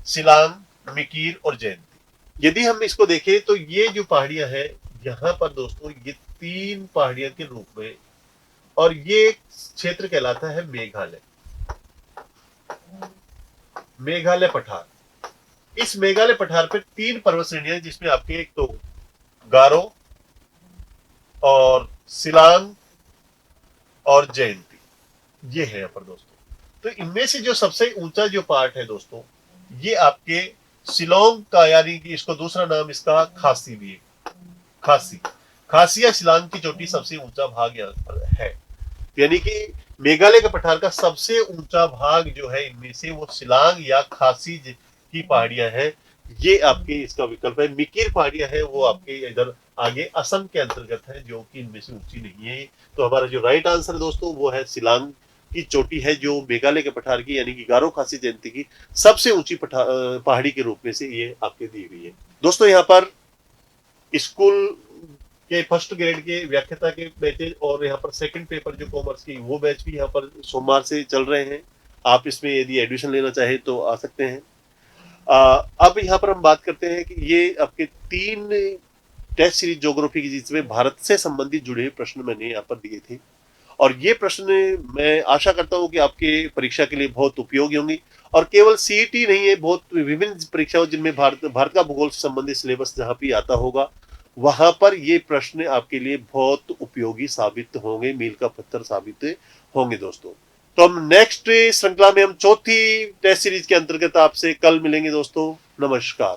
सिलांग, मिकीर और जयंती। यदि हम इसको देखें तो ये जो पहाड़ियां हैं यहां पर दोस्तों ये 3 पहाड़ियां के रूप में, और ये क्षेत्र कहलाता है मेघालय, मेघालय पठार। इस मेघालय पठार पर 3 पर्वत श्रेणियां जिसमें आपके एक तो गारो और सिलांग और जयंती, ये है यहाँ पर दोस्तों। तो इनमें से जो सबसे ऊंचा जो पार्ट है दोस्तों ये आपके शिलोंग का, यानी कि इसको दूसरा नाम इसका खासी भी है, खासी, खासी या शिलांग की चोटी सबसे ऊंचा भाग यहाँ पर है। यानी कि मेघालय के पठार का सबसे ऊंचा भाग जो है इनमें से वो शिलांग या खासी की पहाड़ियां हैं। ये आपके इसका विकल्प है। मिकिर पहाड़ियां है वो आपके इधर आगे असम के अंतर्गत है, जो कि इनमें से ऊंची नहीं है। तो हमारा जो राइट आंसर है दोस्तों वो है शिलांग की चोटी है, जो मेघालय के पठार की यानी कि गारो खासी जयंती की सबसे ऊंची पहाड़ी के रूप में से ये आपके दी गई है। दोस्तों यहाँ पर स्कूल के फर्स्ट ग्रेड के व्याख्याता के बैचेज और यहाँ पर सेकंड पेपर जो कॉमर्स की वो बैच भी यहाँ पर सोमवार से चल रहे हैं। आप इसमें यदि एडमिशन लेना चाहें तो आ सकते हैं। अब यहाँ पर हम बात करते हैं कि ये आपके 3 टेस्ट सीरीज ज्योग्राफी की जिसमें भारत से संबंधित जुड़े हुए प्रश्न मैंने यहाँ पर दिए थे, और ये प्रश्न मैं आशा करता हूँ कि आपके परीक्षा के लिए बहुत उपयोगी होंगी। और केवल सीईटी नहीं है, बहुत विभिन्न परीक्षाओं जिनमें भारत का भूगोल से संबंधित सिलेबस जहां भी आता होगा वहां पर ये प्रश्न आपके लिए बहुत उपयोगी साबित होंगे, मील का पत्थर साबित होंगे दोस्तों। तो हम नेक्स्ट श्रृंखला में हम चौथी टेस्ट सीरीज के अंतर्गत आपसे कल मिलेंगे दोस्तों। नमस्कार।